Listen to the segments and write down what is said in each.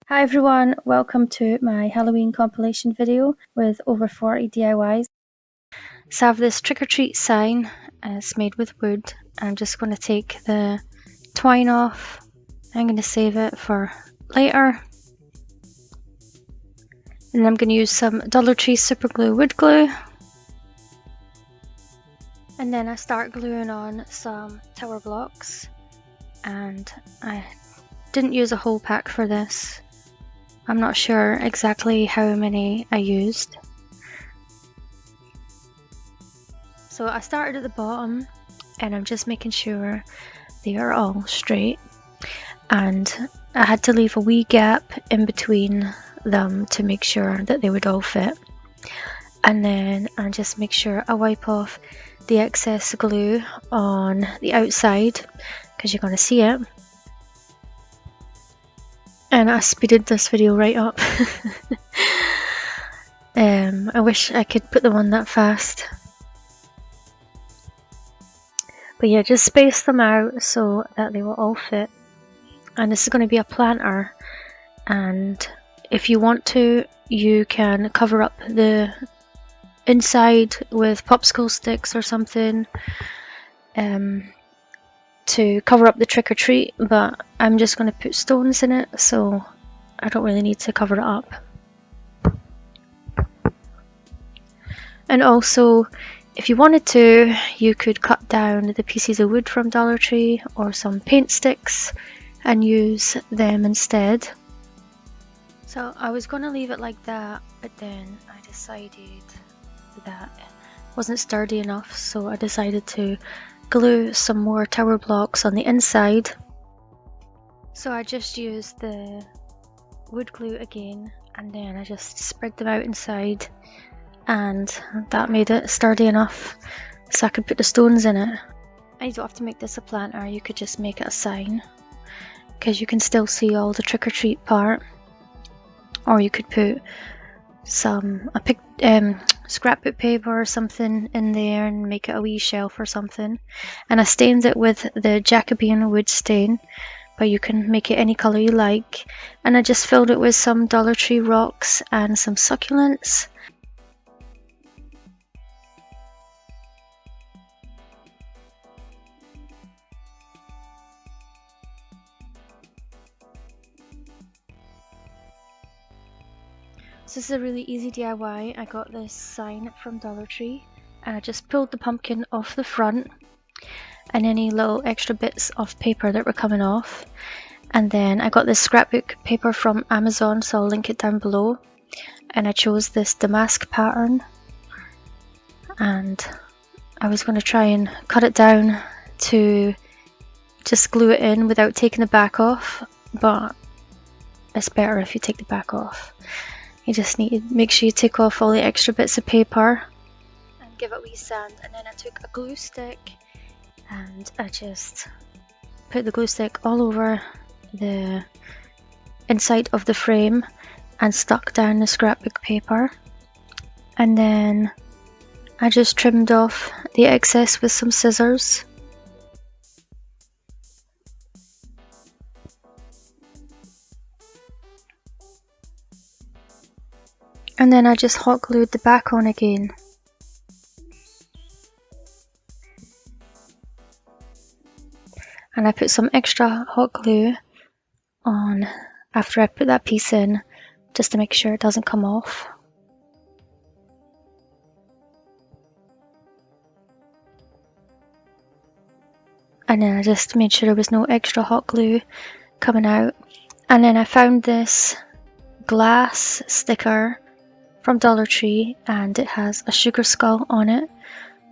Hi everyone, welcome to my Halloween compilation video with over 40 DIYs. So I have this trick or treat sign, it's made with wood. I'm just going to take the twine off. I'm going to save it for later. And I'm going to use some Dollar Tree super glue wood glue. And then I start gluing on some tower blocks. And I didn't use a whole pack for this. I'm not sure exactly how many I used. So I started at the bottom and I'm just making sure they are all straight, and I had to leave a wee gap in between them to make sure that they would all fit. And then I just make sure I wipe off the excess glue on the outside because you're going to see it. And I speeded this video right up. I wish I could put them on that fast. But yeah, just space them out so that they will all fit. And this is going to be a planter. And if you want to, you can cover up the inside with popsicle sticks or something to cover up the trick or treat. But I'm just going to put stones in it, so I don't really need to cover it up. And also, if you wanted to, you could cut down the pieces of wood from Dollar Tree or some paint sticks and use them instead. So I was going to leave it like that, but then I decided that it wasn't sturdy enough, so I decided to glue some more tower blocks on the inside. So I just used the wood glue again, and then I just spread them out inside, and that made it sturdy enough so I could put the stones in it. And you don't have to make this a planter, you could just make it a sign, because you can still see all the trick-or-treat part. Or you could put some scrapbook paper or something in there and make it a wee shelf or something. And I stained it with the Jacobean wood stain, but you can make it any colour you like. And I just filled it with some Dollar Tree rocks and some succulents. So this is a really easy DIY. I got this sign from Dollar Tree and I just pulled the pumpkin off the front and any little extra bits of paper that were coming off. And then I got this scrapbook paper from Amazon, so I'll link it down below. And I chose this damask pattern, and I was going to try and cut it down to just glue it in without taking the back off, but it's better if you take the back off. You just need to make sure you take off all the extra bits of paper and give it a wee sand. And then I took a glue stick and I just put the glue stick all over the inside of the frame and stuck down the scrapbook paper. And then I just trimmed off the excess with some scissors. And then I just hot glued the back on again. And I put some extra hot glue on after I put that piece in, just to make sure it doesn't come off. And then I just made sure there was no extra hot glue coming out. And then I found this glass sticker from Dollar Tree and it has a sugar skull on it.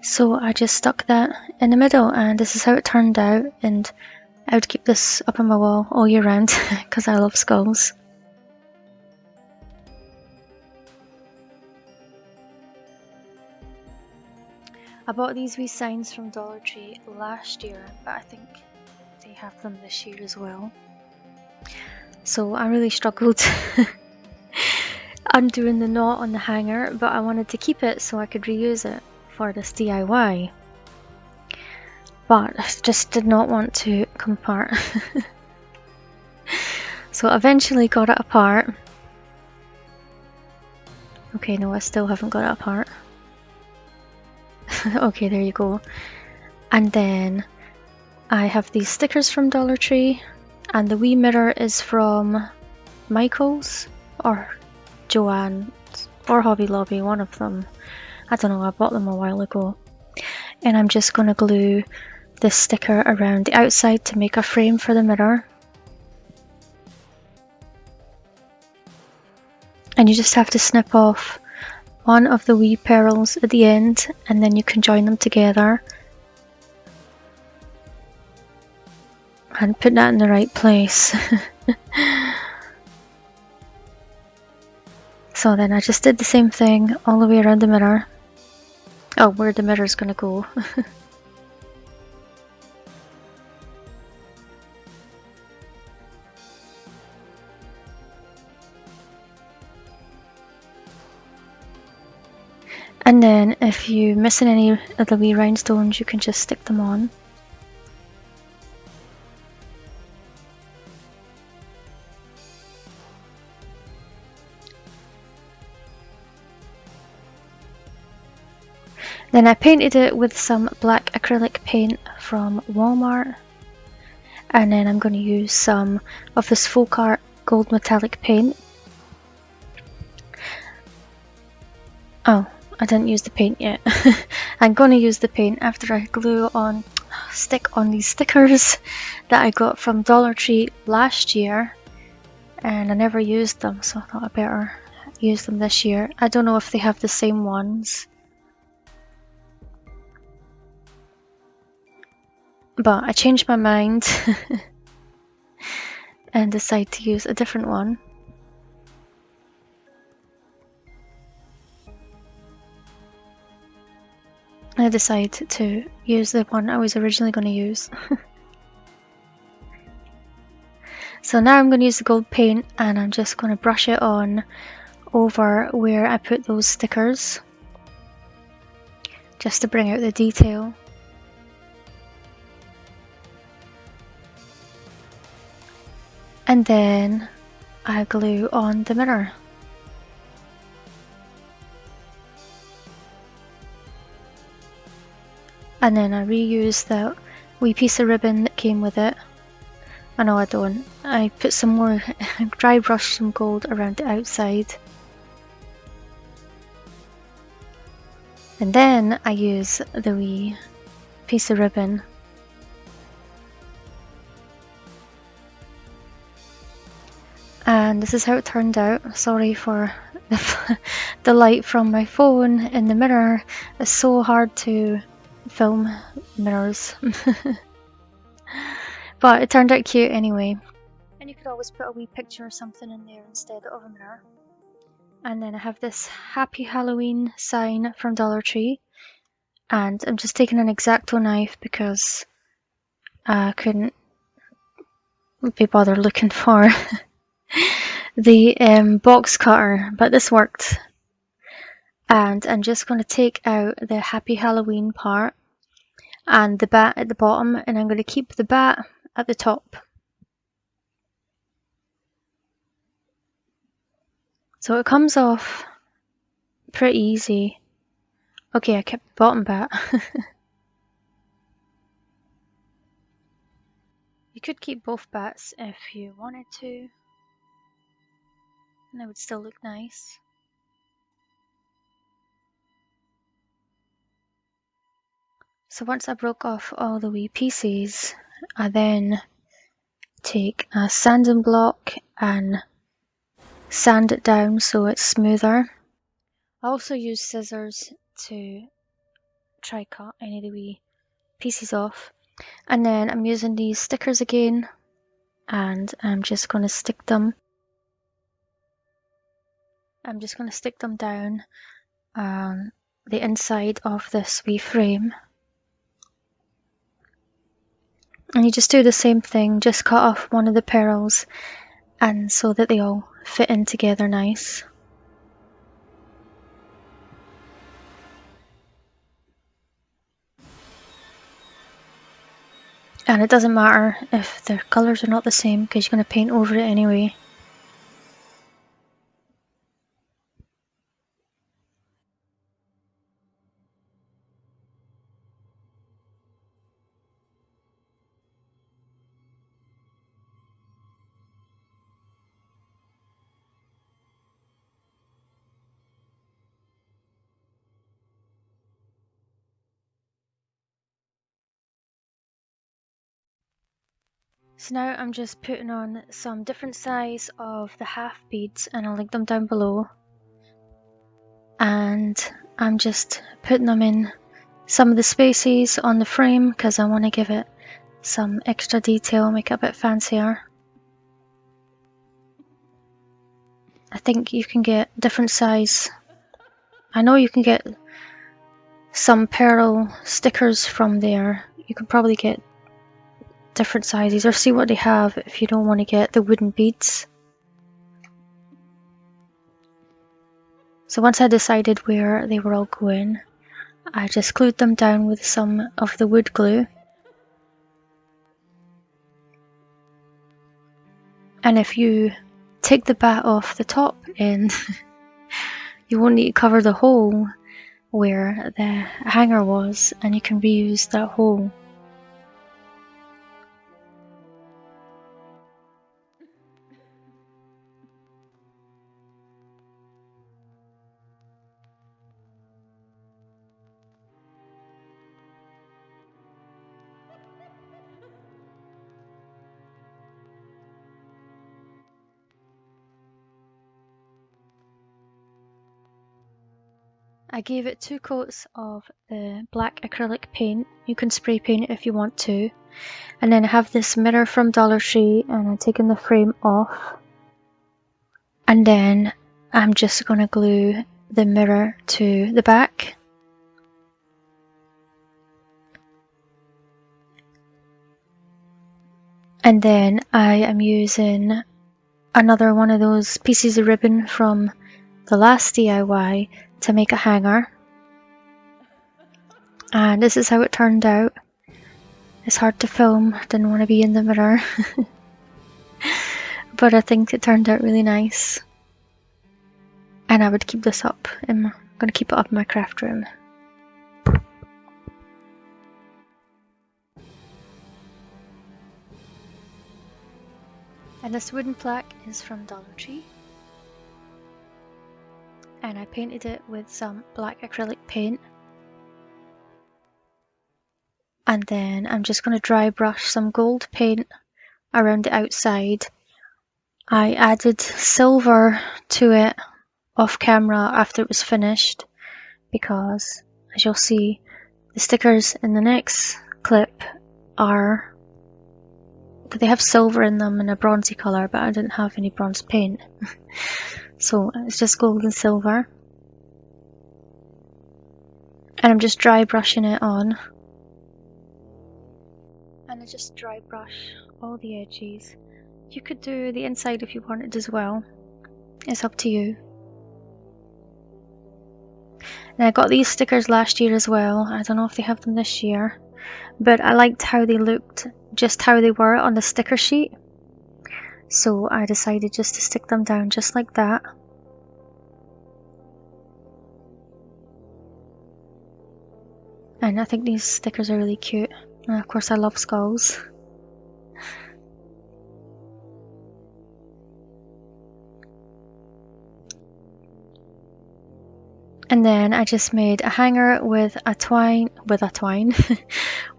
So I just stuck that in the middle, and this is how it turned out. And I would keep this up on my wall all year round because I love skulls. I bought these wee signs from Dollar Tree last year, but I think they have them this year as well. So I really struggled undoing the knot on the hanger, but I wanted to keep it so I could reuse it for this DIY. But I just did not want to come apart. So So eventually got it apart. Okay, no, I still haven't got it apart. Okay, there you go. And then I have these stickers from Dollar Tree, and the wee mirror is from Michael's or Joanne's or Hobby Lobby, one of them. I don't know, I bought them a while ago. And I'm just going to glue this sticker around the outside to make a frame for the mirror. And you just have to snip off one of the wee pearls at the end, and then you can join them together. And put that in the right place. So then I just did the same thing all the way around the mirror. Oh, where the mirror's gonna go. And then if you're missing any of the wee rhinestones, you can just stick them on. Then I painted it with some black acrylic paint from Walmart. And then I'm going to use some of this folk art gold metallic paint. Oh, I didn't use the paint yet. I'm going to use the paint after I stick on these stickers that I got from Dollar Tree last year. And I never used them, so I thought I better use them this year. I don't know if they have the same ones. But I changed my mind and decided to use a different one. I decided to use the one I was originally going to use. So now I'm going to use the gold paint, and I'm just going to brush it on over where I put those stickers, just to bring out the detail. And then I glue on the mirror. And then I reuse that wee piece of ribbon that came with it. Oh no, I don't. I put some more, dry brush some gold around the outside. And then I use the wee piece of ribbon. And this is how it turned out. Sorry for the light from my phone in the mirror. It's so hard to film mirrors. But it turned out cute anyway. And you could always put a wee picture or something in there instead of a mirror. And then I have this Happy Halloween sign from Dollar Tree. And I'm just taking an X-Acto knife because I couldn't be bothered looking for the box cutter, but this worked. And I'm just going to take out the Happy Halloween part and the bat at the bottom, and I'm going to keep the bat at the top. So it comes off pretty easy. Okay, I kept the bottom bat. You could keep both bats if you wanted to, and it would still look nice. So once I broke off all the wee pieces, I then take a sanding block and sand it down so it's smoother. I also use scissors to try cut any of the wee pieces off. And then I'm using these stickers again, and I'm just going to stick them. I'm just going to stick them down on the inside of this wee frame. And you just do the same thing, just cut off one of the pearls, and so that they all fit in together nice. And it doesn't matter if the colours are not the same because you're going to paint over it anyway. So now I'm just putting on some different size of the half beads, and I'll link them down below. And I'm just putting them in some of the spaces on the frame because I want to give it some extra detail, make it a bit fancier. I think you can get different size. I know you can get some pearl stickers from there. You can probably get different sizes or see what they have if you don't want to get the wooden beads. So once I decided where they were all going, I just glued them down with some of the wood glue. And if you take the bat off the top end, you won't need to cover the hole where the hanger was, and you can reuse that hole. I gave it 2 coats of the black acrylic paint. You can spray paint it if you want to. And then I have this mirror from Dollar Tree, and I'm taking the frame off. And then I'm just going to glue the mirror to the back. And then I am using another one of those pieces of ribbon from the last DIY to make a hanger. And this is how it turned out. It's hard to film, didn't want to be in the mirror. But I think it turned out really nice. And I would keep this up. I'm going to keep it up in my craft room. And this wooden plaque is from Dollar Tree. And I painted it with some black acrylic paint. And then I'm just going to dry brush some gold paint around the outside. I added silver to it off camera after it was finished because, as you'll see, the stickers in the next clip they have silver in them in a bronzy colour, but I didn't have any bronze paint. So it's just gold and silver. And I'm just dry brushing it on. And I just dry brush all the edges. You could do the inside if you wanted as well. It's up to you. And I got these stickers last year as well. I don't know if they have them this year. But I liked how they looked, just how they were on the sticker sheet. So I decided just to stick them down just like that. And I think these stickers are really cute. And of course I love skulls. And then I just made a hanger with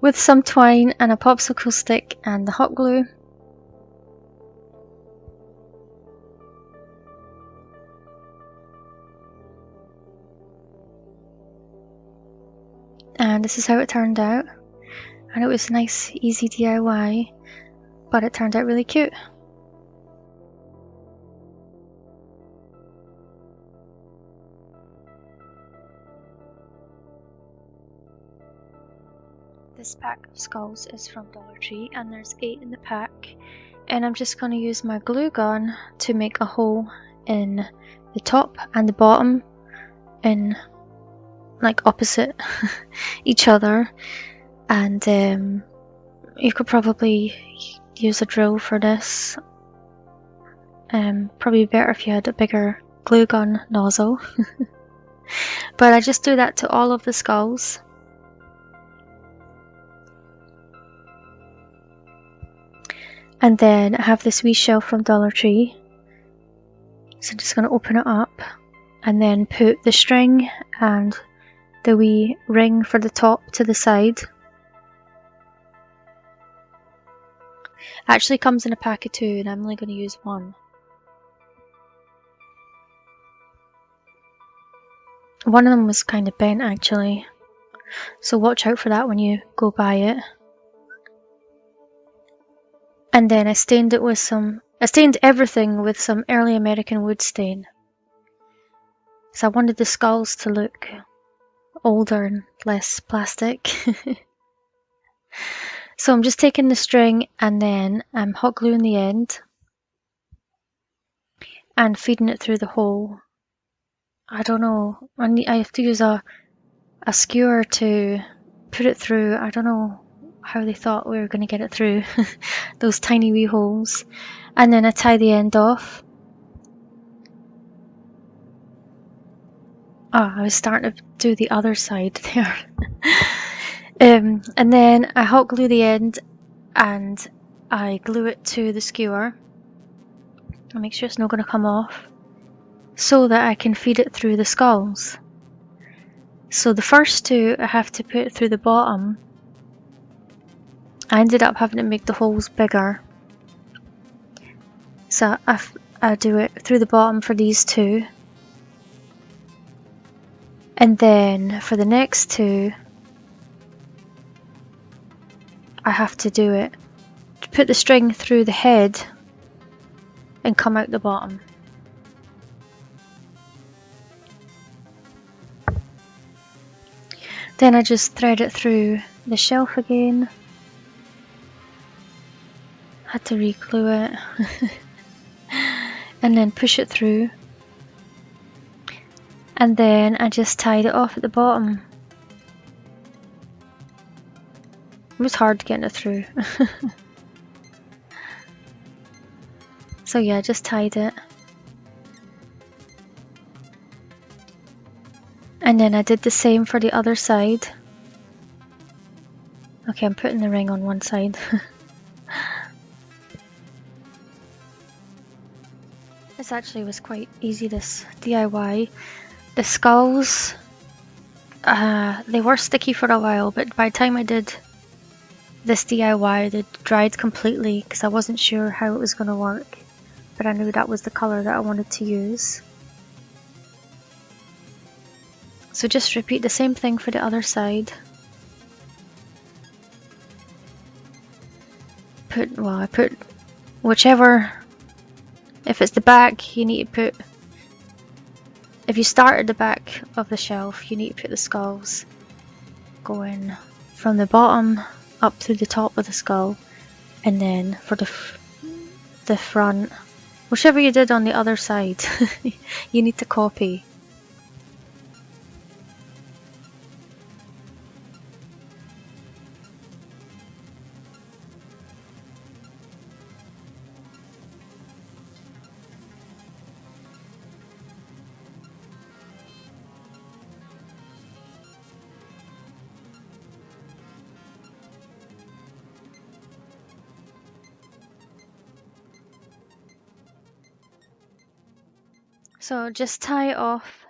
with some twine and a popsicle stick and the hot glue. And this is how it turned out. And it was a nice, easy DIY, but it turned out really cute. This pack of skulls is from Dollar Tree, and there's 8 in the pack. And I'm just going to use my glue gun to make a hole in the top and the bottom, in like opposite each other. And you could probably use a drill for this. Probably better if you had a bigger glue gun nozzle. But I just do that to all of the skulls. And then I have this wee shelf from Dollar Tree. So I'm just going to open it up and then put the string and the wee ring for the top to the side. Actually comes in a pack of 2 and I'm only going to use 1. One of them was kind of bent actually, so watch out for that when you go buy it. And then I stained it with I stained everything with some early American wood stain. So I wanted the skulls to look older and less plastic. So I'm just taking the string and then I'm hot gluing the end and feeding it through the hole. I don't know, I have to use a skewer to put it through. I don't know how they thought we were going to get it through those tiny wee holes. And then I tie the end off. I was starting to do the other side there. And then I hot glue the end and I glue it to the skewer. I'll make sure it's not going to come off so that I can feed it through the skulls. So the first 2 I have to put through the bottom. I ended up having to make the holes bigger. So I do it through the bottom for these 2. And then for the next 2, I have to do it. Put the string through the head and come out the bottom. Then I just thread it through the shelf again. Had to re-glue it. And then push it through. And then I just tied it off at the bottom. It was hard getting it through. So yeah, I just tied it. And then I did the same for the other side. Okay, I'm putting the ring on one side. This actually was quite easy, this DIY. The skulls, they were sticky for a while, but by the time I did this DIY, they dried completely because I wasn't sure how it was going to work. But I knew that was the colour that I wanted to use. So just repeat the same thing for the other side. I put whichever, if it's the back, you need to put, if you start at the back of the shelf, you need to put the skulls going from the bottom up to the top of the skull, and then for the front, whichever you did on the other side, you need to copy. So just tie it off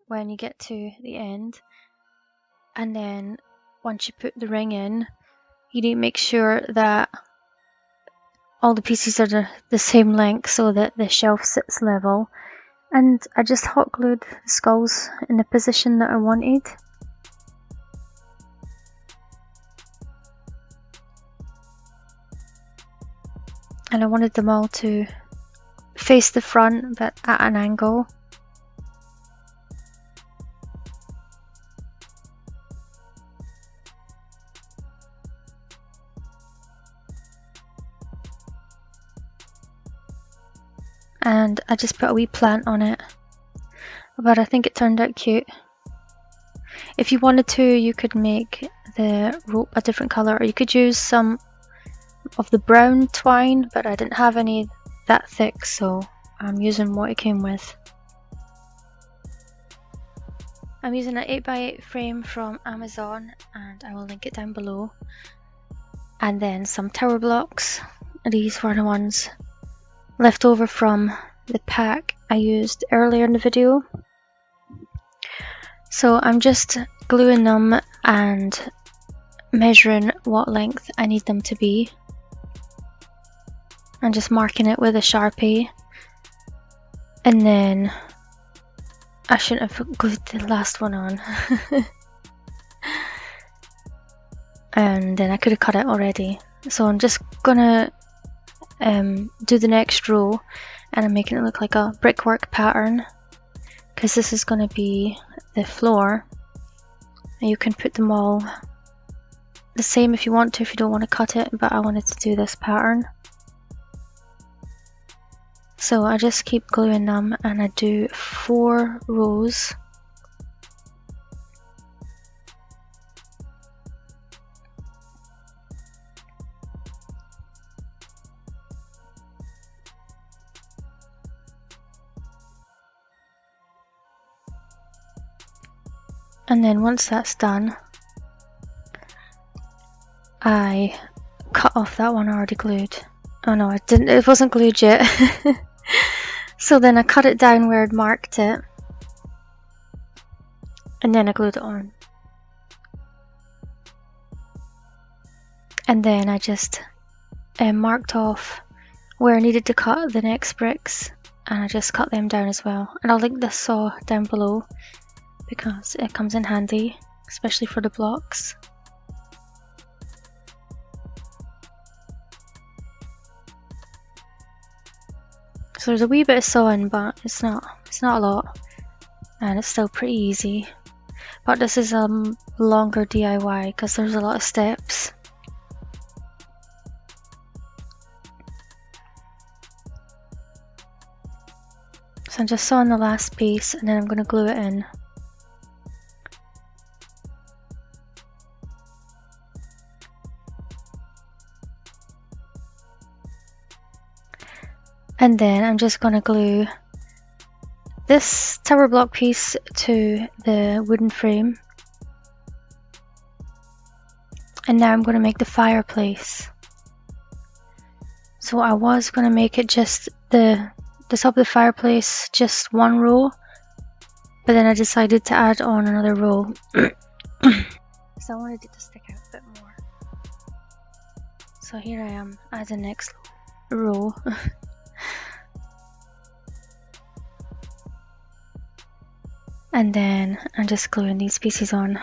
when you get to the end, and then once you put the ring in, you need to make sure that all the pieces are the same length so that the shelf sits level. And I just hot glued the skulls in the position that I wanted. And I wanted them all to face the front but at an angle. And I just put a wee plant on it, but I think it turned out cute. If you wanted to, you could make the rope a different colour, or you could use some of the brown twine, but I didn't have any that thick, so I'm using what it came with. I'm using an 8x8 frame from Amazon, and I will link it down below. And then some tower blocks. These were the ones left over from the pack I used earlier in the video. So I'm just gluing them and measuring what length I need them to be. and just marking it with a Sharpie. And then I shouldn't have glued the last one on. And then I could have cut it already. So I'm just gonna do the next row, and I'm making it look like a brickwork pattern, because this is gonna be the floor. And you can put them all the same if you want to, if you don't want to cut it, but I wanted to do this pattern. So I just keep gluing them, and I do 4 rows. And then once that's done, I cut off that one I already glued. Oh no, I didn't, it wasn't glued yet. So then I cut it down where I'd marked it, and then I glued it on. And then I just marked off where I needed to cut the next bricks, and I just cut them down as well. And I'll link the saw down below because it comes in handy, especially for the blocks. So there's a wee bit of sawing, but it's not a lot, and it's still pretty easy. But this is a longer DIY because there's a lot of steps. So I'm just sawing the last piece, and then I'm going to glue it in. And then I'm just going to glue this tower block piece to the wooden frame. And now I'm going to make the fireplace. So I was going to make it just the top of the fireplace, just 1 row, but then I decided to add on another row. So I wanted it to stick out a bit more. So here I am as the next row. And then I'm just gluing these pieces on.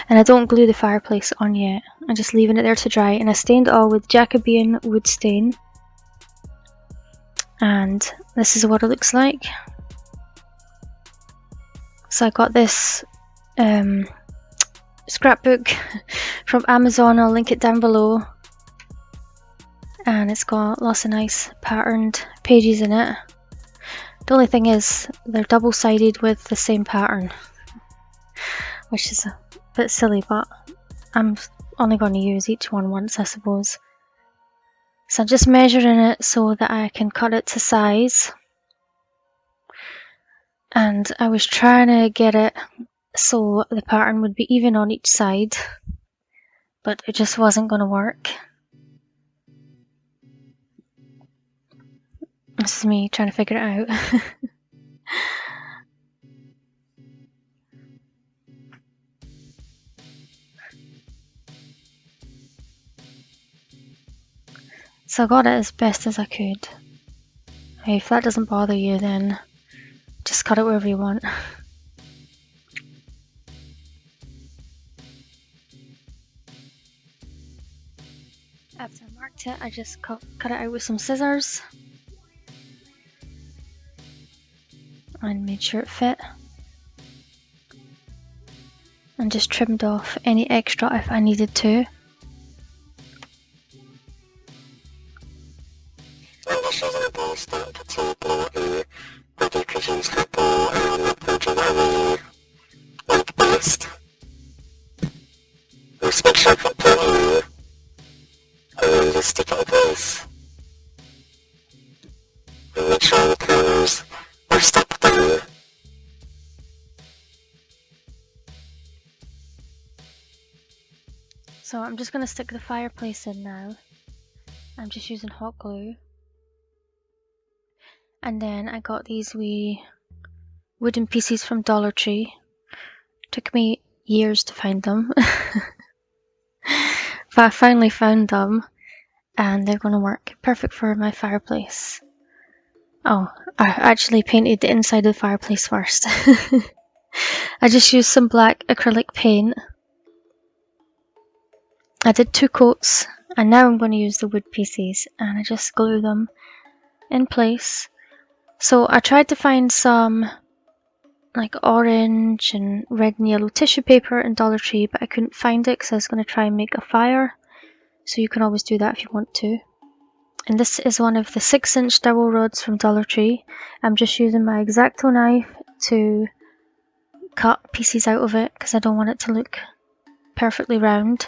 And I don't glue the fireplace on yet, I'm just leaving it there to dry, and I stained it all with Jacobean wood stain. And this is what it looks like. So I got this scrapbook from Amazon, I'll link it down below. And it's got lots of nice patterned pages in it. The only thing is they're double-sided with the same pattern, which is a bit silly, but I'm only going to use each one once, I suppose. So I'm just measuring it so that I can cut it to size. And I was trying to get it so the pattern would be even on each side, but it just wasn't going to work. This is me trying to figure it out. So I got it as best as I could. Hey, if that doesn't bother you, then just cut it wherever you want. After I marked it, I just cut it out with some scissors and made sure it fit, and just trimmed off any extra if I needed to. Stick it in place. And make sure the corners are stuck down. So I'm just going to stick the fireplace in now. I'm just using hot glue. And then I got these wee wooden pieces from Dollar Tree. Took me years to find them. But I finally found them, and they're going to work perfect for my fireplace. Oh, I actually painted the inside of the fireplace first. I just used some black acrylic paint. I did 2 coats, and now I'm going to use the wood pieces, and I just glue them in place. So I tried to find some like orange and red and yellow tissue paper in Dollar Tree, but I couldn't find it because I was going to try and make a fire. So you can always do that if you want to. And this is one of the 6-inch dowel rods from Dollar Tree. I'm just using my X-Acto knife to cut pieces out of it because I don't want it to look perfectly round.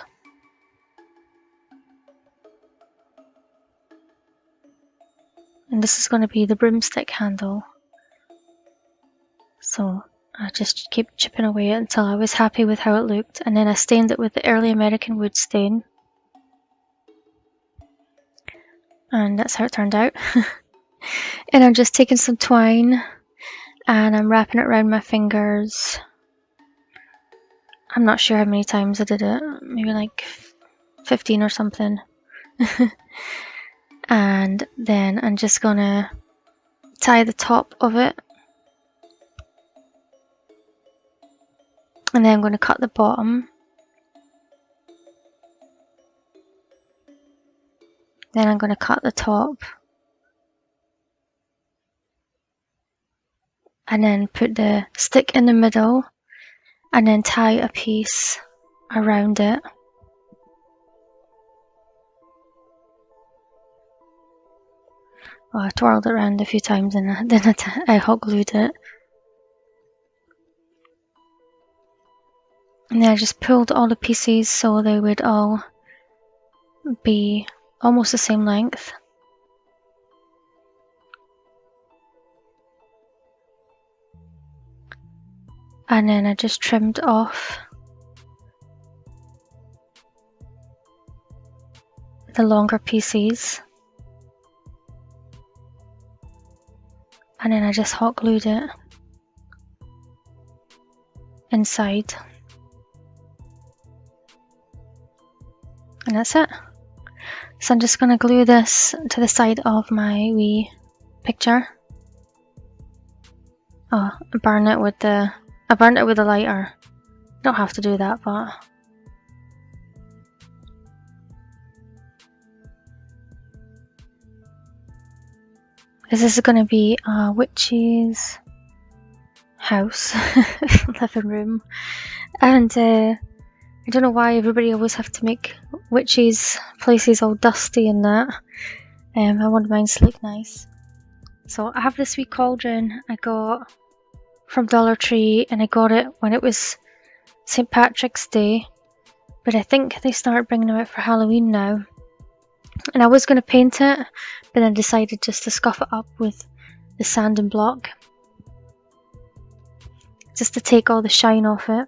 And this is going to be the broomstick handle. So I just keep chipping away until I was happy with how it looked, and then I stained it with the early American wood stain. And that's how it turned out. And I'm just taking some twine and I'm wrapping it around my fingers. I'm not sure how many times I did it, maybe like 15 or something. And then I'm just gonna tie the top of it. And then I'm going to cut the bottom. Then I'm going to cut the top. And then put the stick in the middle. And then tie a piece around it. Oh, I twirled it around a few times and then I hot glued it. And then I just pulled all the pieces so they would all be almost the same length. And then I just trimmed off the longer pieces. And then I just hot glued it inside. And that's it. So I'm just going to glue this to the side of my wee picture. Oh, I burned it with a lighter. Don't have to do that, but this is going to be a witch's house, living room, and I don't know why everybody always have to make witches' places all dusty and that. I wanted mine to look nice. So I have this wee cauldron I got from Dollar Tree, and I got it when it was St. Patrick's Day, but I think they start bringing them out for Halloween now. And I was going to paint it, but then decided just to scuff it up with the sanding block, just to take all the shine off it.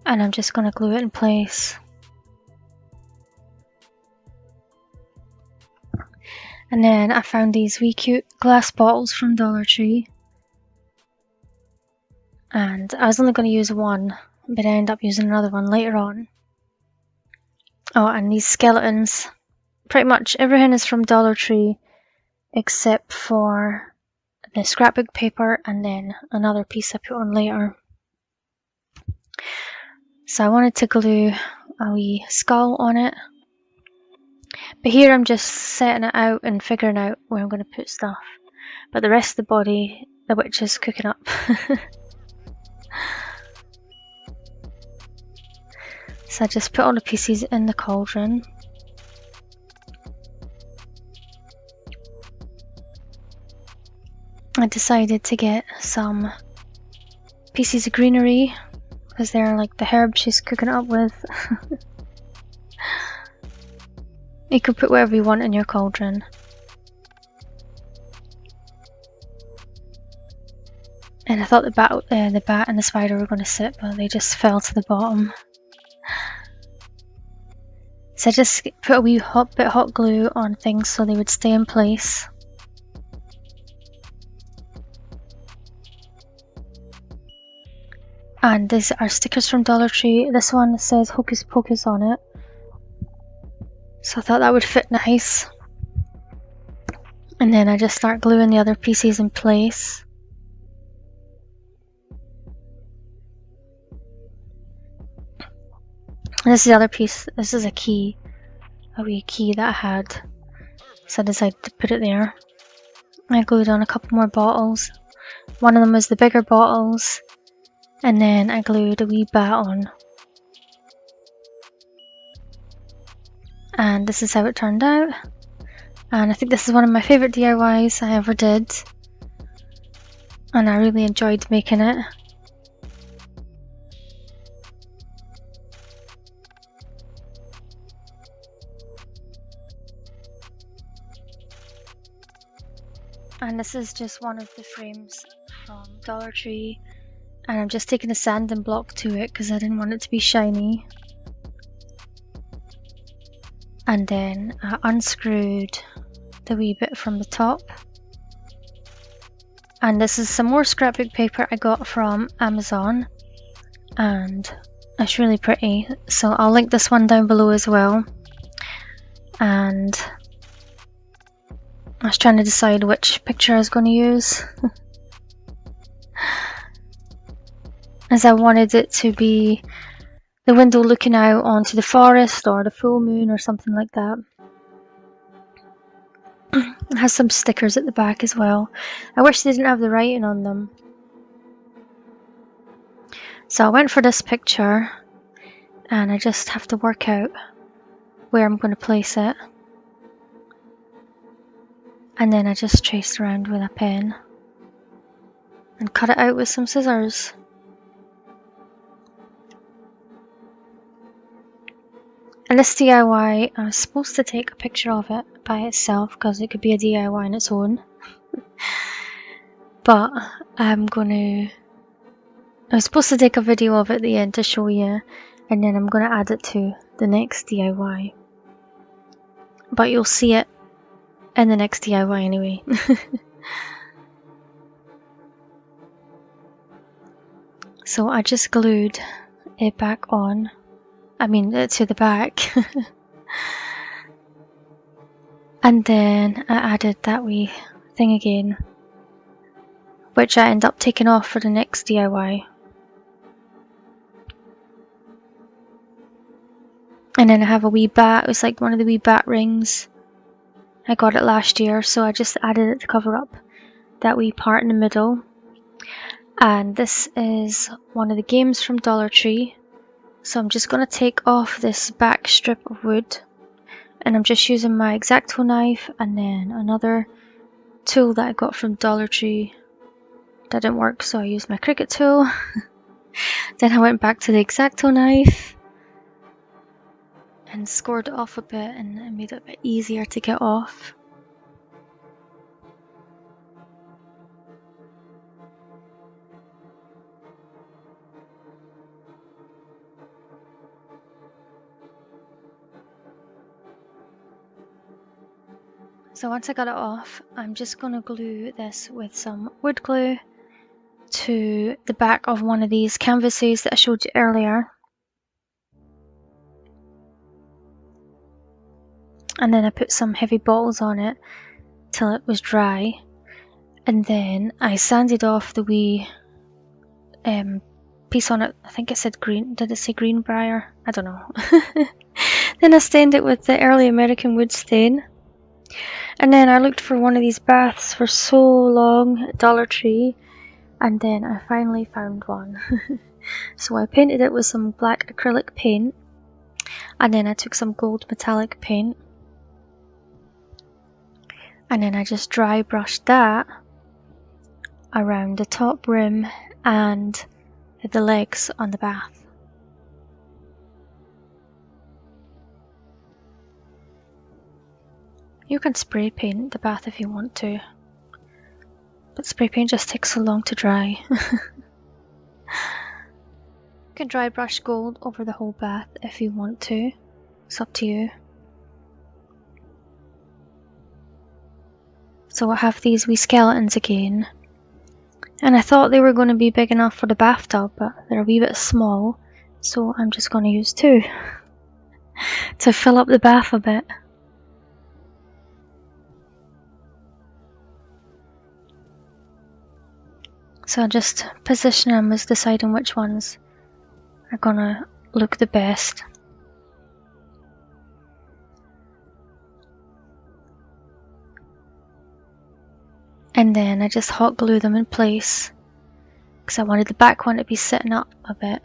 And I'm just going to glue it in place. And then I found these wee cute glass bottles from Dollar Tree. And I was only going to use one, but I ended up using another one later on. Oh, and these skeletons. Pretty much everything is from Dollar Tree except for the scrapbook paper and then another piece I put on later. So I wanted to glue a wee skull on it. But here I'm just setting it out and figuring out where I'm going to put stuff. But the rest of the body, the witch is cooking up. So I just put all the pieces in the cauldron. I decided to get some pieces of greenery because they're like the herbs she's cooking it up with. You can put whatever you want in your cauldron. And I thought the bat and the spider were going to sit, but they just fell to the bottom. So I just put a wee bit of hot glue on things so they would stay in place. And these are stickers from Dollar Tree. This one says Hocus Pocus on it, so I thought that would fit nice. And then I just start gluing the other pieces in place. And this is the other piece. This is a key, a wee key that I had, so I decided to put it there. I glued on a couple more bottles. One of them was the bigger bottles, and then I glued a wee bat on. And this is how it turned out. And I think this is one of my favourite DIYs I ever did, and I really enjoyed making it. And this is just one of the frames from Dollar Tree, and I'm just taking a sanding block to it because I didn't want it to be shiny. And then I unscrewed the wee bit from the top. And this is some more scrapbook paper I got from Amazon, and it's really pretty, so I'll link this one down below as well. And I was trying to decide which picture I was going to use as I wanted it to be the window looking out onto the forest or the full moon or something like that. It has some stickers at the back as well. I wish they didn't have the writing on them. So I went for this picture, and I just have to work out where I'm going to place it. And then I just traced around with a pen and cut it out with some scissors. And this DIY, I was supposed to take a picture of it by itself because it could be a DIY on its own. But I was supposed to take a video of it at the end to show you, and then I'm going to add it to the next DIY. But you'll see it in the next DIY anyway. So I just glued it back on. To the back. And then I added that wee thing again, which I end up taking off for the next DIY. And then I have a wee bat. It was like one of the wee bat rings. I got it last year, so I just added it to cover up that wee part in the middle. And this is one of the games from Dollar Tree. So I'm just going to take off this back strip of wood, and I'm just using my X-Acto knife and then another tool that I got from Dollar Tree that didn't work, so I used my Cricut tool. Then I went back to the X-Acto knife and scored it off a bit, and it made it a bit easier to get off. So once I got it off, I'm just going to glue this with some wood glue to the back of one of these canvases that I showed you earlier. And then I put some heavy bottles on it till it was dry. And then I sanded off the wee piece on it. I think it said green. Did it say Greenbrier? I don't know. Then I stained it with the early American wood stain. And then I looked for one of these baths for so long at Dollar Tree, and then I finally found one. So I painted it with some black acrylic paint, and then I took some gold metallic paint, and then I just dry brushed that around the top rim and the legs on the bath. You can spray paint the bath if you want to, but spray paint just takes so long to dry. You can dry brush gold over the whole bath if you want to. It's up to you. So I have these wee skeletons again. And I thought they were going to be big enough for the bathtub, but they're a wee bit small. So I'm just going to use 2 to fill up the bath a bit. So I just position them as deciding which ones are gonna look the best. And then I just hot glue them in place because I wanted the back one to be sitting up a bit.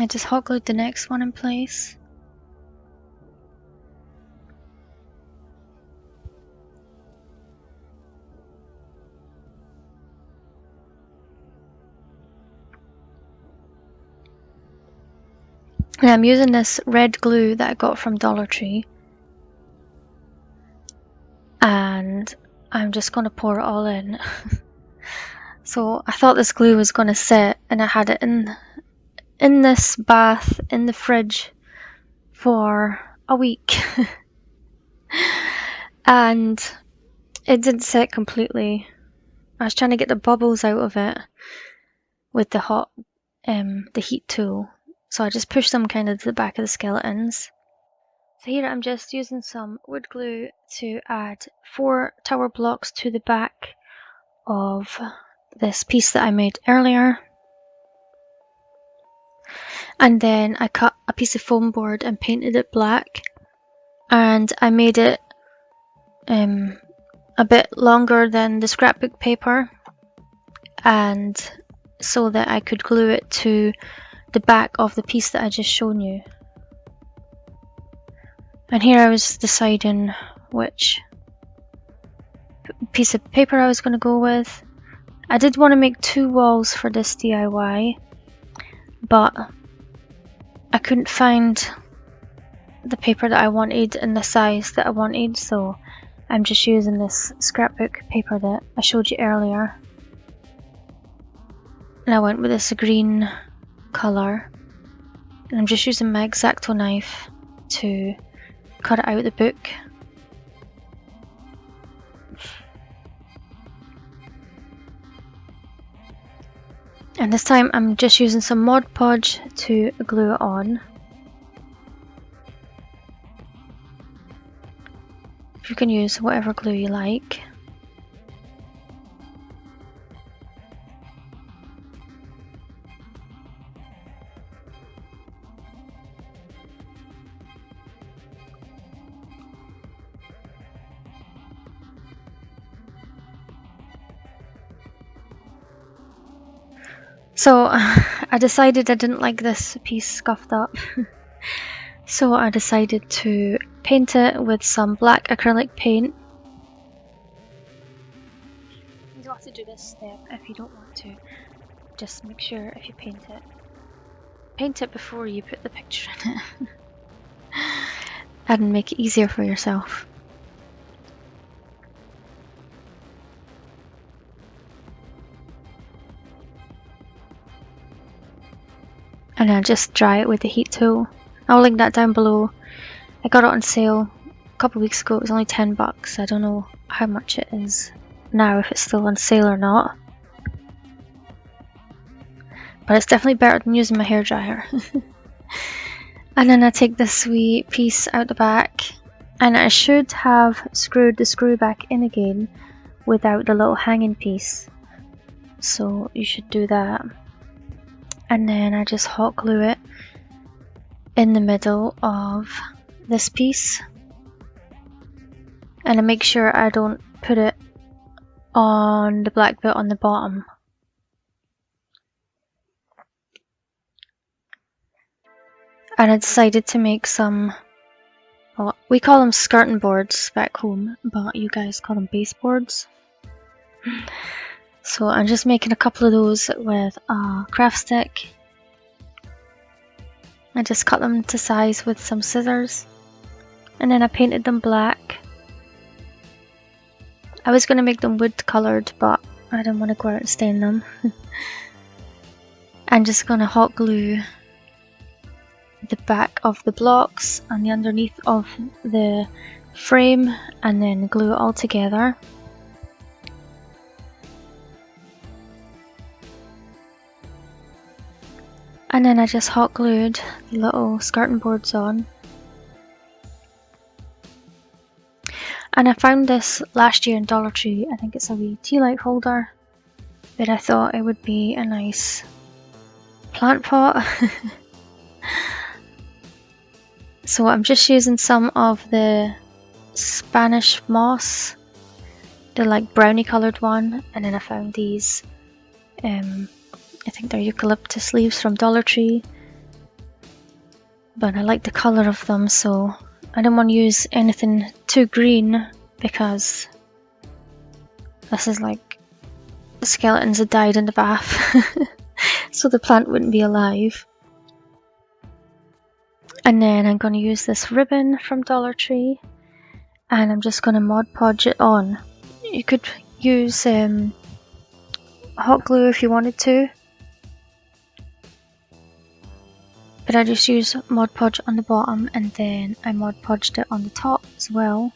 I just hot glued the next one in place. And I'm using this red glue that I got from Dollar Tree. And I'm just going to pour it all in. So I thought this glue was going to sit, and I had it in this bath in the fridge for a week. And it didn't sit completely. I was trying to get the bubbles out of it with the heat tool. So I just pushed them kind of to the back of the skeletons. So here I'm just using some wood glue to add 4 tower blocks to the back of this piece that I made earlier. And then I cut a piece of foam board and painted it black. And I made it a bit longer than the scrapbook paper, and so that I could glue it to the back of the piece that I just shown you. And here I was deciding which piece of paper I was going to go with. I did want to make 2 walls for this DIY, but I couldn't find the paper that I wanted in the size that I wanted, so I'm just using this scrapbook paper that I showed you earlier. And I went with this green colour. And I'm just using my X-Acto knife to cut it out of the book. And this time I'm just using some Mod Podge to glue it on. You can use whatever glue you like. So I decided I didn't like this piece scuffed up. So I decided to paint it with some black acrylic paint. You don't have to do this step if you don't want to. Just make sure if you paint it before you put the picture in it. And make it easier for yourself. And I'll just dry it with the heat tool. I'll link that down below. I got it on sale a couple of weeks ago. It was only $10. I don't know how much it is now, if it's still on sale or not. But it's definitely better than using my hairdryer. And then I take this wee piece out the back, and I should have screwed the screw back in again without the little hanging piece. So you should do that. And then I just hot glue it in the middle of this piece. And I make sure I don't put it on the black bit on the bottom. And I decided to make some, well, we call them skirting boards back home, but you guys call them baseboards. So I'm just making a couple of those with a craft stick. I just cut them to size with some scissors. and then I painted them black. I was going to make them wood coloured, but I didn't want to go out and stain them. I'm just going to hot glue the back of the blocks and the underneath of the frame, and then glue it all together. And then I just hot glued the little skirting boards on. And I found this last year in Dollar Tree. I think it's a wee tea light holder, but I thought it would be a nice plant pot. So I'm just using some of the Spanish moss, the like brownie coloured one, and then I found these, I think they're eucalyptus leaves from Dollar Tree, but I like the colour of them, so I don't want to use anything too green because this is like the skeletons had died in the bath, so the plant wouldn't be alive. And then I'm going to use this ribbon from Dollar Tree, and I'm just going to Mod Podge it on. You could use hot glue if you wanted to, but I just use Mod Podge on the bottom, and then I Mod Podged it on the top as well.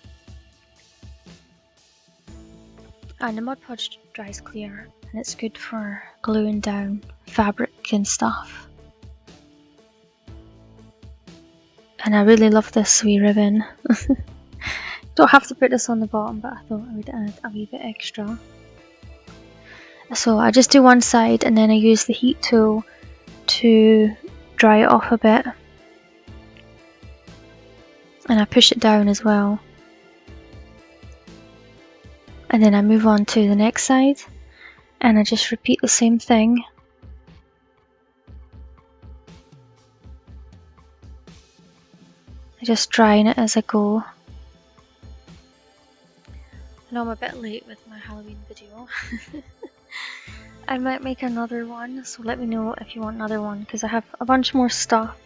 And the Mod Podge dries clear, and it's good for gluing down fabric and stuff. And I really love this wee ribbon. Don't have to put this on the bottom, but I thought I would add a wee bit extra. So I just do one side, and then I use the heat tool to dry it off a bit. And I push it down as well. And then I move on to the next side, and I just repeat the same thing. Just drying it as I go. I know I'm a bit late with my Halloween video. I might make another one, so let me know if you want another one, because I have a bunch more stuff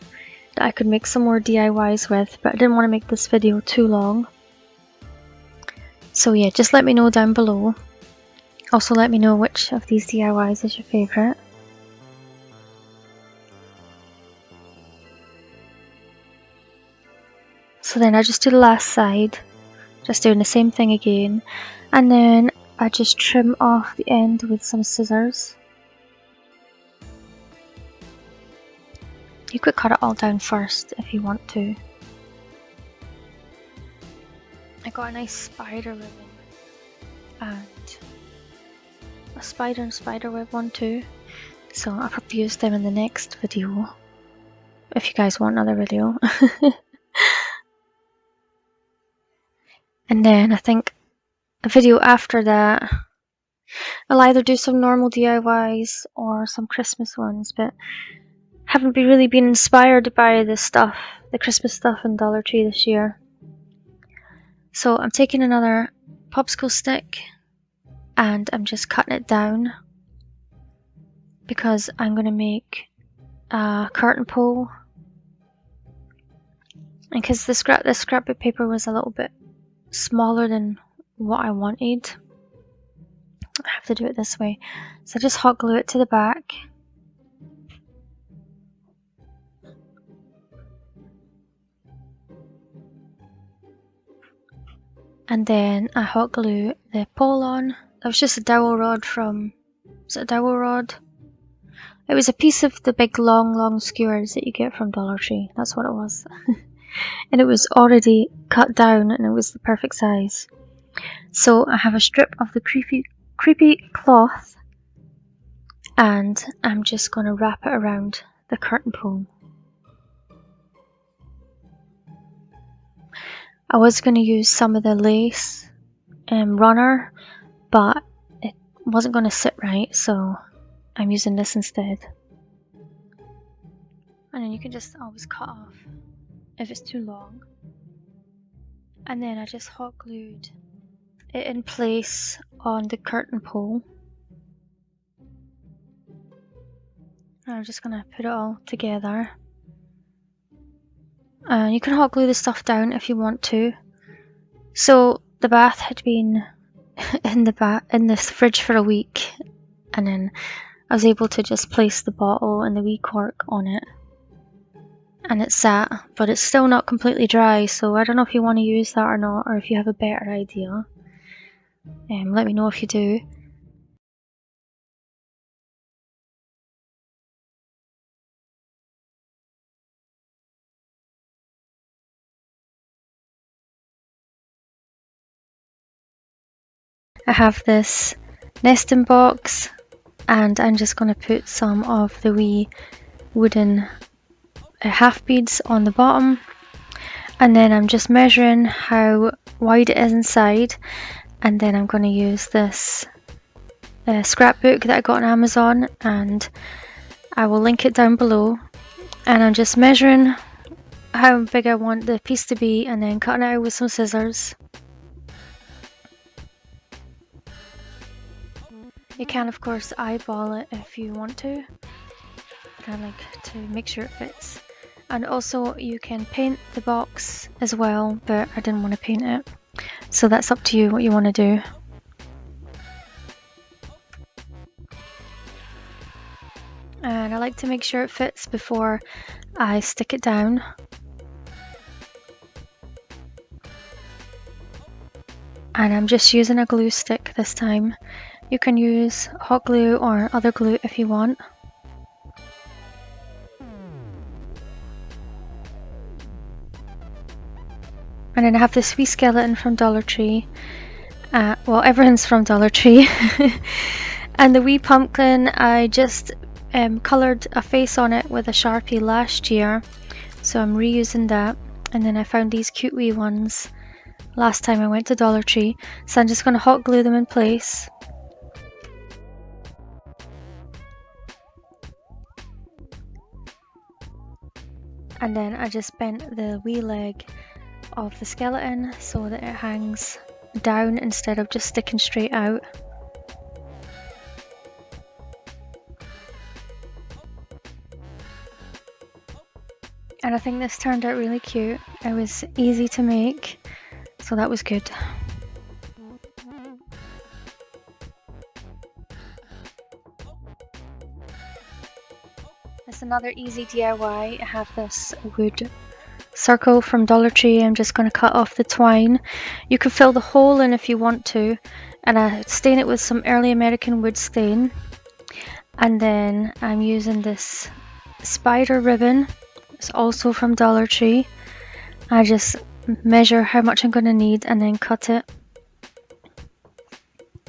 that I could make some more DIYs with, but I didn't want to make this video too long. So yeah, just let me know down below. Also let me know which of these DIYs is your favourite. So then I just do the last side, just doing the same thing again, and then I just trim off the end with some scissors. You could cut it all down first if you want to. I got a nice spider ribbon and a spider and spider web one too, so I'll probably use them in the next video if you guys want another video. And then I think a video after that, I'll either do some normal DIYs or some Christmas ones, but haven't really been inspired by the Christmas stuff in Dollar Tree this year. So I'm taking another popsicle stick and I'm just cutting it down because I'm going to make a curtain pole. And because the scrapbook paper was a little bit smaller than what I wanted, I have to do it this way. So I just hot glue it to the back. And then I hot glue the pole on. That was just a dowel rod from, was it a dowel rod? It was a piece of the big long skewers that you get from Dollar Tree. That's what it was. And it was already cut down and it was the perfect size. So I have a strip of the creepy cloth and I'm just going to wrap it around the curtain pole. I was going to use some of the lace runner, but it wasn't going to sit right, so I'm using this instead. And then you can just always cut off if it's too long. And then I just hot glued it in place on the curtain pole. And I'm just going to put it all together. And you can hot glue the stuff down if you want to. So the bath had been in this fridge for a week, and then I was able to just place the bottle and the wee cork on it, and it sat, but it's still not completely dry, so I don't know if you want to use that or not, or if you have a better idea. Let me know if you do. I have this nesting box, and I'm just going to put some of the wee wooden half beads on the bottom, and then I'm just measuring how wide it is inside, and then I'm going to use this scrapbook that I got on Amazon, and I will link it down below, and I'm just measuring how big I want the piece to be and then cutting it out with some scissors. You can of course eyeball it if you want to, but I like to make sure it fits. And also you can paint the box as well, but I didn't want to paint it, so that's up to you what you want to do. And I like to make sure it fits before I stick it down. And I'm just using a glue stick this time. You can use hot glue or other glue if you want. And then I have this wee skeleton from Dollar Tree. Well, everything's from Dollar Tree. And the wee pumpkin, I just coloured a face on it with a Sharpie last year, so I'm reusing that. And then I found these cute wee ones last time I went to Dollar Tree, so I'm just going to hot glue them in place. And then I just bent the wee leg of the skeleton so that it hangs down instead of just sticking straight out. And I think this turned out really cute. It was easy to make, so that was good. It's another easy DIY. I have this wood circle from Dollar Tree. I'm just going to cut off the twine. You can fill the hole in if you want to, and I stain it with some early American wood stain. And then I'm using this spider ribbon. It's also from Dollar Tree. I just measure how much I'm going to need and then cut it.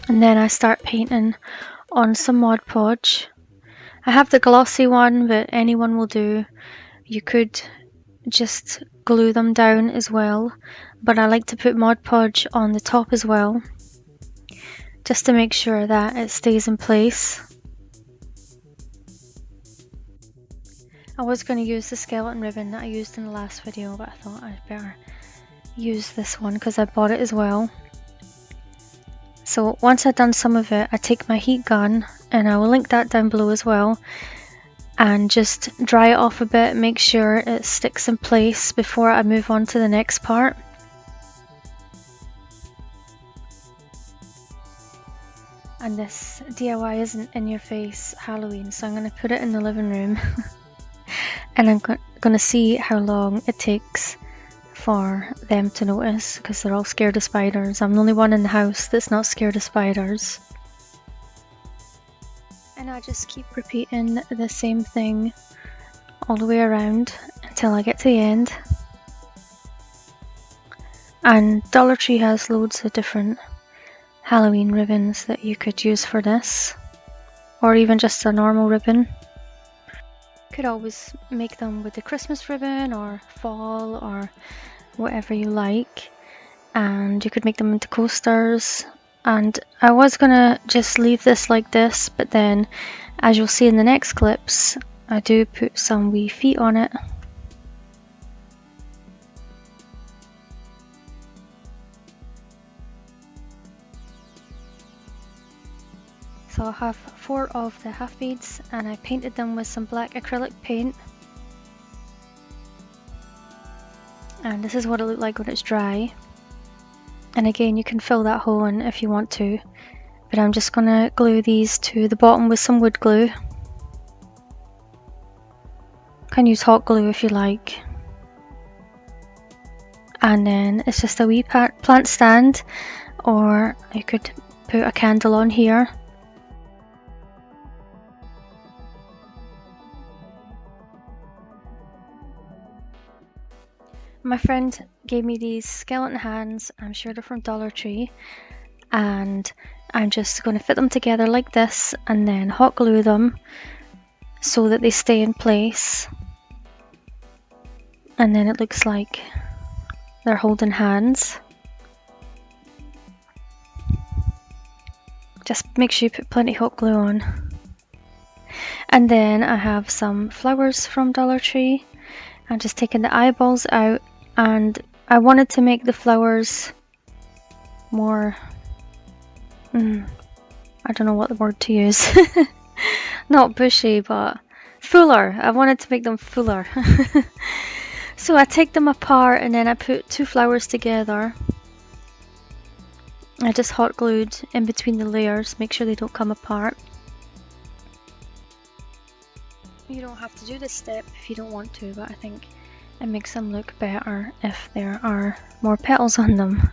And then I start painting on some Mod Podge. I have the glossy one, but anyone will do. You could just glue them down as well, but I like to put Mod Podge on the top as well, just to make sure that it stays in place. I was going to use the skeleton ribbon that I used in the last video, but I thought I'd better use this one because I bought it as well. So once I've done some of it, I take my heat gun, and I will link that down below as well, and just dry it off a bit, make sure it sticks in place before I move on to the next part. And this DIY isn't in your face Halloween, so I'm going to put it in the living room. And I'm going to see how long it takes for them to notice, because they're all scared of spiders. I'm the only one in the house that's not scared of spiders. And I just keep repeating the same thing all the way around until I get to the end. And Dollar Tree has loads of different Halloween ribbons that you could use for this, or even just a normal ribbon. You could always make them with the Christmas ribbon or fall or whatever you like, and you could make them into coasters. And I was gonna just leave this like this, but then as you'll see in the next clips, I do put some wee feet on it. So I have 4 of the half beads, and I painted them with some black acrylic paint. And this is what it looked like when it's dry. And again, you can fill that hole in if you want to, but I'm just gonna glue these to the bottom with some wood glue. Can use hot glue if you like. And then it's just a wee plant stand, or you could put a candle on here. My friend gave me these skeleton hands. I'm sure they're from Dollar Tree, and I'm just going to fit them together like this and then hot glue them so that they stay in place, and then it looks like they're holding hands. Just make sure you put plenty hot glue on. And then I have some flowers from Dollar Tree. I'm just taking the eyeballs out, and I wanted to make the flowers more, I don't know what the word to use. Not bushy, but fuller. I wanted to make them fuller. So I take them apart and then I put two flowers together. I just hot glued in between the layers, make sure they don't come apart. You don't have to do this step if you don't want to, but I think it makes them look better if there are more petals on them.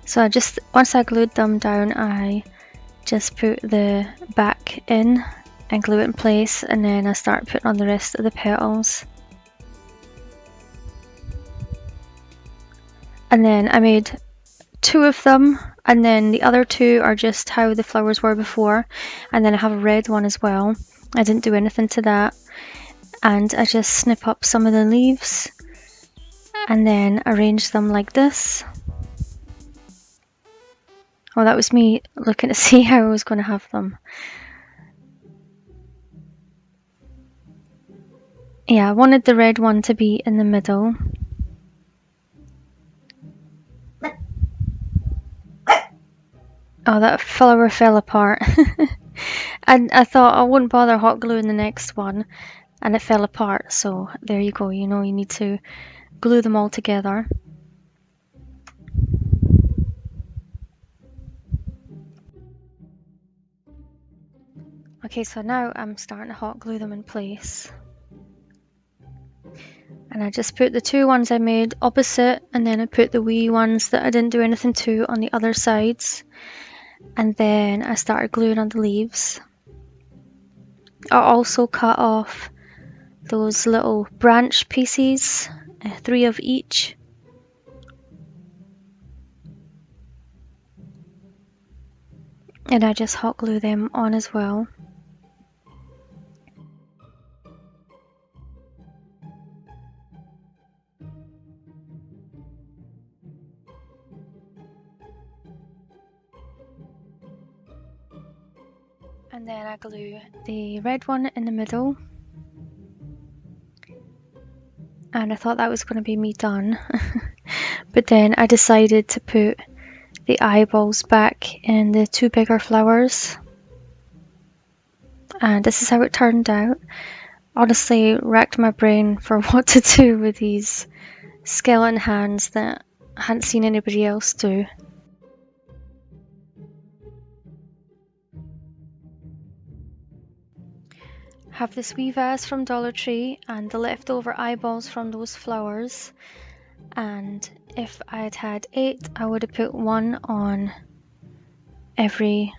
So once I glued them down, I just put the back in and glue it in place, and then I start putting on the rest of the petals. And then I made two of them, and then the other two are just how the flowers were before, and then I have a red one as well. I didn't do anything to that, and I just snip up some of the leaves and then arrange them like this. Well, that was me looking to see how I was going to have them. Yeah, I wanted the red one to be in the middle. Oh, that flower fell apart. And I thought I wouldn't bother hot gluing the next one, and it fell apart. So there you go, you know, you need to glue them all together. Okay, so now I'm starting to hot glue them in place. And I just put the two ones I made opposite, and then I put the wee ones that I didn't do anything to on the other sides. And then I started gluing on the leaves. I also cut off those little branch pieces, 3 of each. And I just hot glue them on as well. And then I glue the red one in the middle. And I thought that was going to be me done. But then I decided to put the eyeballs back in the 2 bigger flowers. And this is how it turned out. Honestly, racked my brain for what to do with these skeleton hands that I hadn't seen anybody else do. Have this wee vase from Dollar Tree and the leftover eyeballs from those flowers, and if I'd had 8, I would have put 1 on every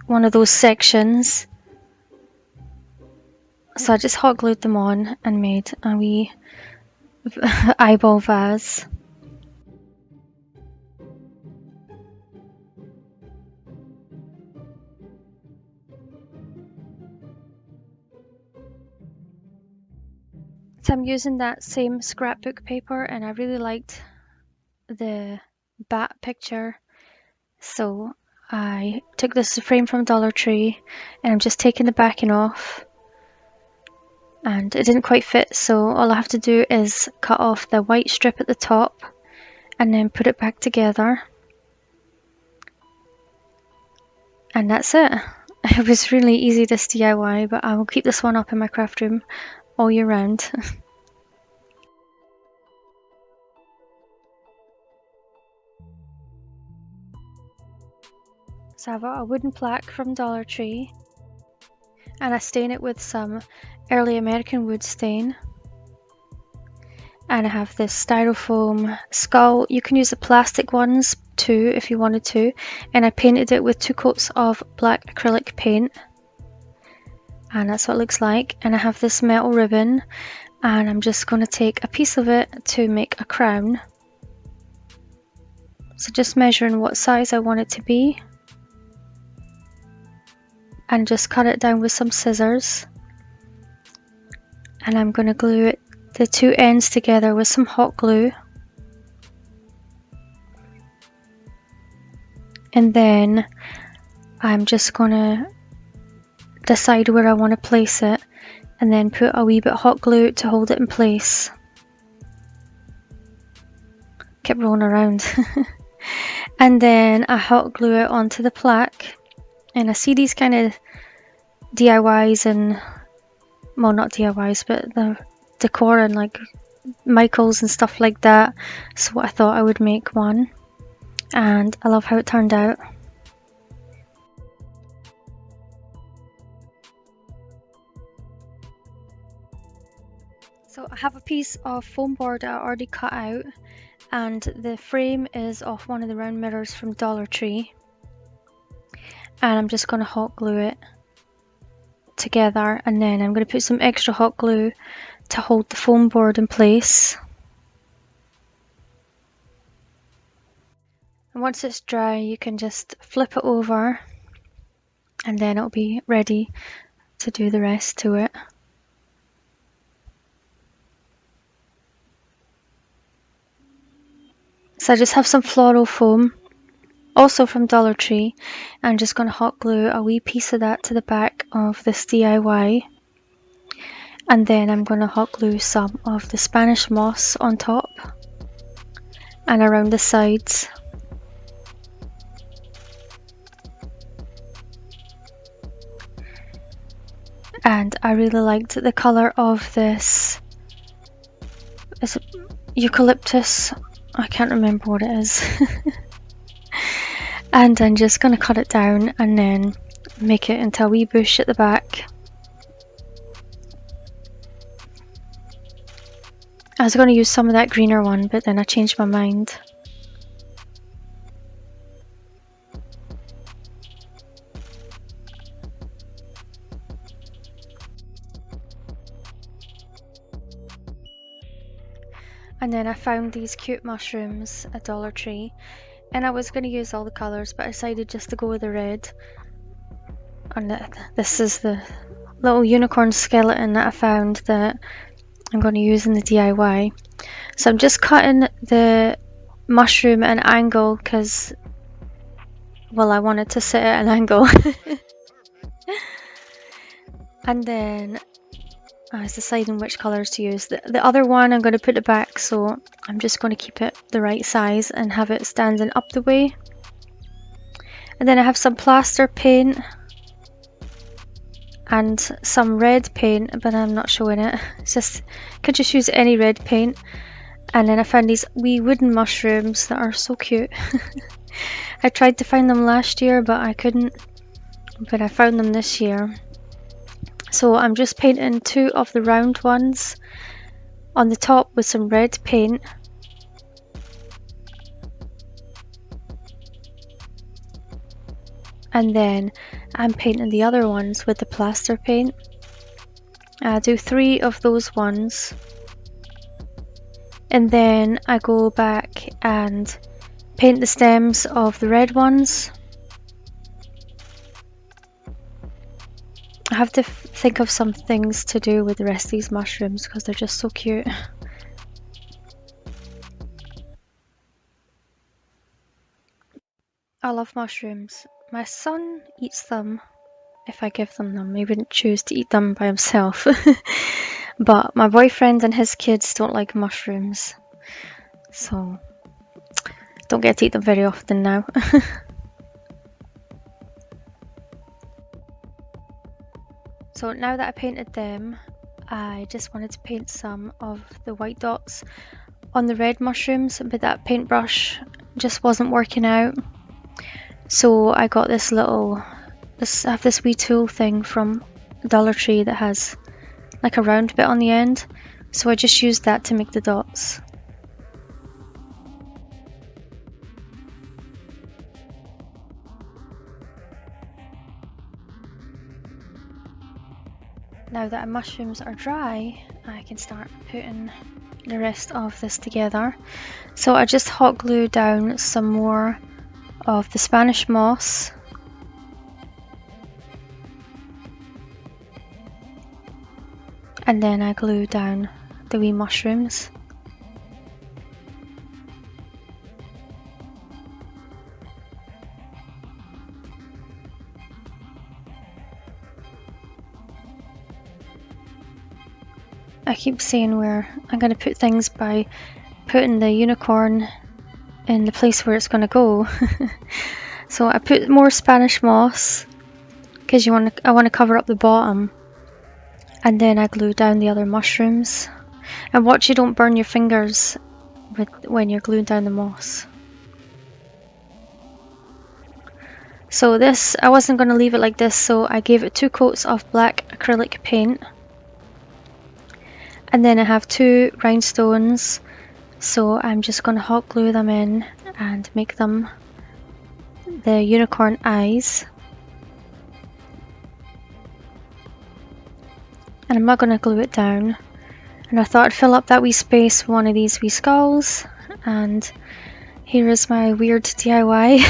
one of those sections. So I just hot glued them on and made a wee eyeball vase. So I'm using that same scrapbook paper, and I really liked the bat picture, so I took this frame from Dollar Tree and I'm just taking the backing off, and it didn't quite fit, so all I have to do is cut off the white strip at the top and then put it back together, and that's it. It was really easy, this DIY, but I will keep this one up in my craft room all year round. So I have a wooden plaque from Dollar Tree, and I stain it with some early American wood stain. And I have this styrofoam skull. You can use the plastic ones too if you wanted to. And I painted it with 2 coats of black acrylic paint. And that's what it looks like. And I have this metal ribbon, and I'm just going to take a piece of it to make a crown. So just measuring what size I want it to be, and just cut it down with some scissors. And I'm going to glue it, the 2 ends together with some hot glue. And then I'm just going to decide where I want to place it, and then put a wee bit hot glue to hold it in place. Kept rolling around. And then I hot glue it onto the plaque. And I see these kind of DIYs and, well, not DIYs, but the decor and like Michaels and stuff like that. So I thought I would make one, and I love how it turned out. So I have a piece of foam board I already cut out, and the frame is off one of the round mirrors from Dollar Tree. And I'm just going to hot glue it together, and then I'm going to put some extra hot glue to hold the foam board in place. And once it's dry, you can just flip it over, and then it'll be ready to do the rest to it. So I just have some floral foam, also from Dollar Tree. I'm just going to hot glue a wee piece of that to the back of this DIY. And then I'm going to hot glue some of the Spanish moss on top and around the sides. And I really liked the colour of this, is it eucalyptus? I can't remember what it is. And I'm just going to cut it down and then make it into a wee bush at the back. I was going to use some of that greener one, but then I changed my mind. And then I found these cute mushrooms at Dollar Tree, and I was going to use all the colours, but I decided just to go with the red. And this is the little unicorn skeleton that I found that I'm going to use in the DIY. So I'm just cutting the mushroom at an angle because, well, I wanted to sit at an angle. And then I was deciding which colours to use. The other one I'm going to put it back, so I'm just going to keep it the right size and have it standing up the way. And then I have some plaster paint and some red paint, but I'm not showing it. It's just, could just use any red paint. And then I found these wee wooden mushrooms that are so cute. I tried to find them last year, but I couldn't. But I found them this year. So I'm just painting 2 of the round ones on the top with some red paint. And then I'm painting the other ones with the plaster paint. I do 3 of those ones. And then I go back and paint the stems of the red ones. I have to think of some things to do with the rest of these mushrooms because they're just so cute. I love mushrooms. My son eats them if I give them. He wouldn't choose to eat them by himself. But my boyfriend and his kids don't like mushrooms, so don't get to eat them very often now. So now that I painted them, I just wanted to paint some of the white dots on the red mushrooms, but that paintbrush just wasn't working out. So I got this I have this wee tool thing from Dollar Tree that has like a round bit on the end. So I just used that to make the dots. Now that our mushrooms are dry, I can start putting the rest of this together. So I just hot glue down some more of the Spanish moss. And then I glue down the wee mushrooms. I keep saying where I'm going to put things by putting the unicorn in the place where it's going to go. So I put more Spanish moss because I want to cover up the bottom, and then I glue down the other mushrooms. And watch you don't burn your fingers when you're gluing down the moss. So this, I wasn't going to leave it like this, so I gave it 2 coats of black acrylic paint. And then I have 2 rhinestones, so I'm just going to hot glue them in and make them the unicorn eyes. And I'm not going to glue it down. And I thought I'd fill up that wee space with one of these wee skulls. And here is my weird DIY.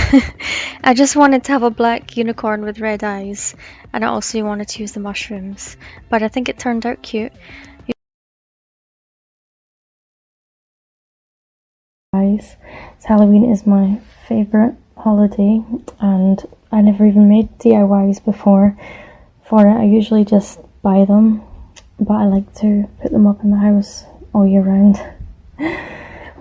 I just wanted to have a black unicorn with red eyes. And I also wanted to use the mushrooms. But I think it turned out cute. Guys, Halloween is my favourite holiday, and I never even made DIYs before for it. I usually just buy them, but I like to put them up in the house all year round.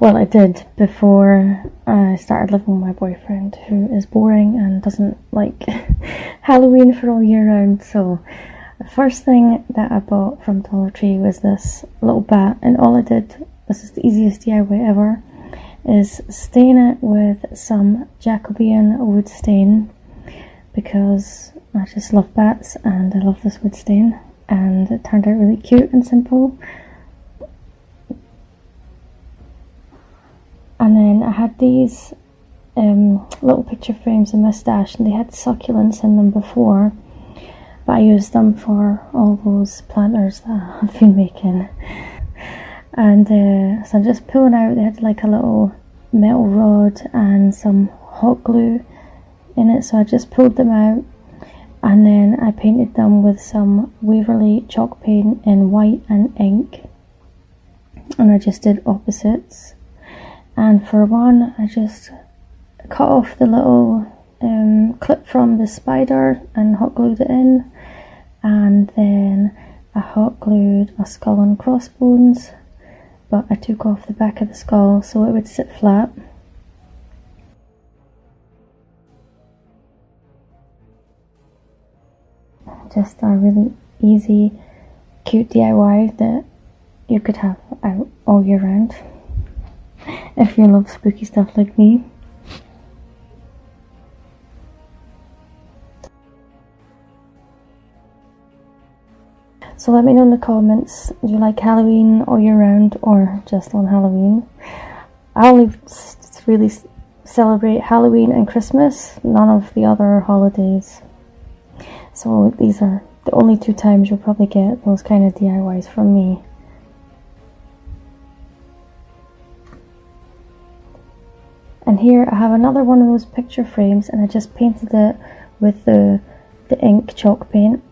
Well, I did before I started living with my boyfriend, who is boring and doesn't like Halloween for all year round. So the first thing that I bought from Dollar Tree was this little bat, and all I did, this is the easiest DIY ever, is stain it with some Jacobean wood stain, because I just love bats and I love this wood stain, and it turned out really cute and simple. And then I had these little picture frames in my stash, and they had succulents in them before, but I used them for all those planters that I've been making. And so I'm just pulling out, they had like a little metal rod and some hot glue in it, so I just pulled them out, and then I painted them with some Waverley chalk paint in white and ink, and I just did opposites. And for one, I just cut off the little clip from the spider and hot glued it in, and then I hot glued a skull and crossbones, but I took off the back of the skull so it would sit flat. Just a really easy, cute DIY that you could have out all year round if you love spooky stuff like me. So let me know in the comments, do you like Halloween all year round or just on Halloween? I only really celebrate Halloween and Christmas, none of the other holidays. So these are the only 2 times you'll probably get those kind of DIYs from me. And here I have another one of those picture frames, and I just painted it with the ink chalk paint.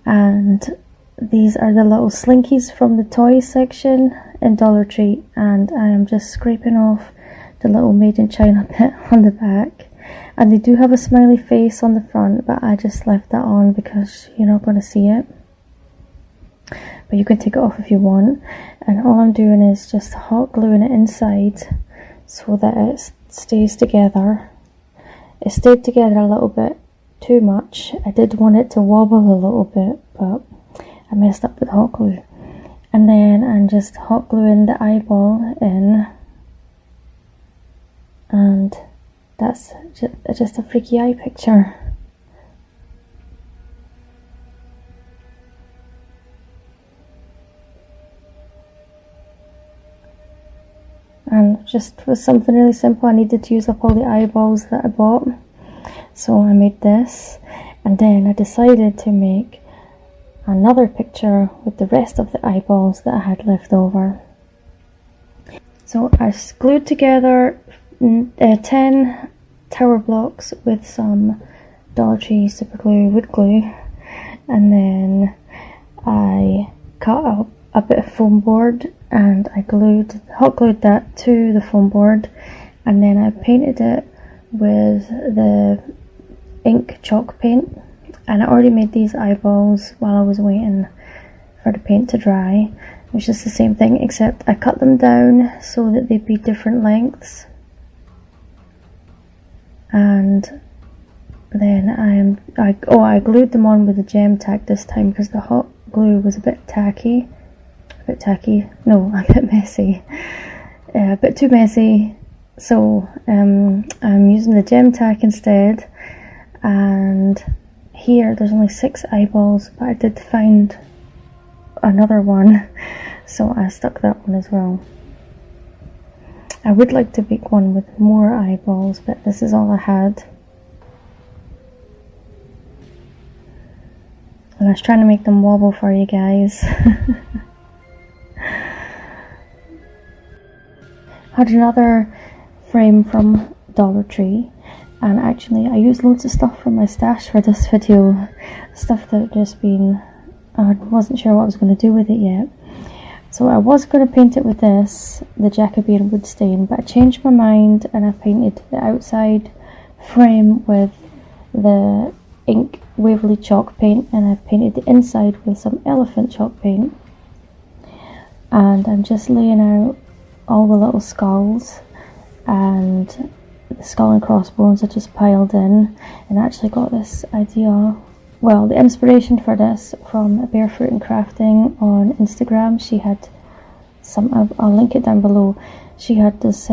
And these are the little slinkies from the toys section in Dollar Tree, and I am just scraping off the little made in China bit on the back. And they do have a smiley face on the front, but I just left that on because you're not going to see it. But you can take it off if you want. And all I'm doing is just hot gluing it inside so that it stays together. It stayed together a little bit too much. I did want it to wobble a little bit, but I messed up with hot glue. And then I'm just hot gluing the eyeball in, and that's just a freaky eye picture. And just was something really simple. I needed to use up all the eyeballs that I bought, so I made this, and then I decided to make another picture with the rest of the eyeballs that I had left over. So I glued together 10 tower blocks with some Dollar Tree super glue, wood glue, and then I cut up a bit of foam board and I hot glued that to the foam board, and then I painted it with the ink chalk paint. And I already made these eyeballs while I was waiting for the paint to dry. It was just the same thing, except I cut them down so that they'd be different lengths. And then I glued them on with a gem tack this time because the hot glue was a bit messy. A bit too messy. So I'm using the gem tack instead. And here there's only 6 eyeballs, but I did find another one, so I stuck that one as well. I would like to make one with more eyeballs, but this is all I had. And I was trying to make them wobble for you guys. Had another frame from Dollar Tree. And actually I used loads of stuff from my stash for this video, stuff that just been, I wasn't sure what I was going to do with it yet. So I was going to paint it with this, the Jacobean wood stain, but I changed my mind and I painted the outside frame with the ink Waverly chalk paint, and I painted the inside with some elephant chalk paint. And I'm just laying out all the little skulls, and the skull and crossbones are just piled in. And I actually got this idea, well, the inspiration for this from Barefoot and Crafting on Instagram. She had some, I'll link it down below. She had this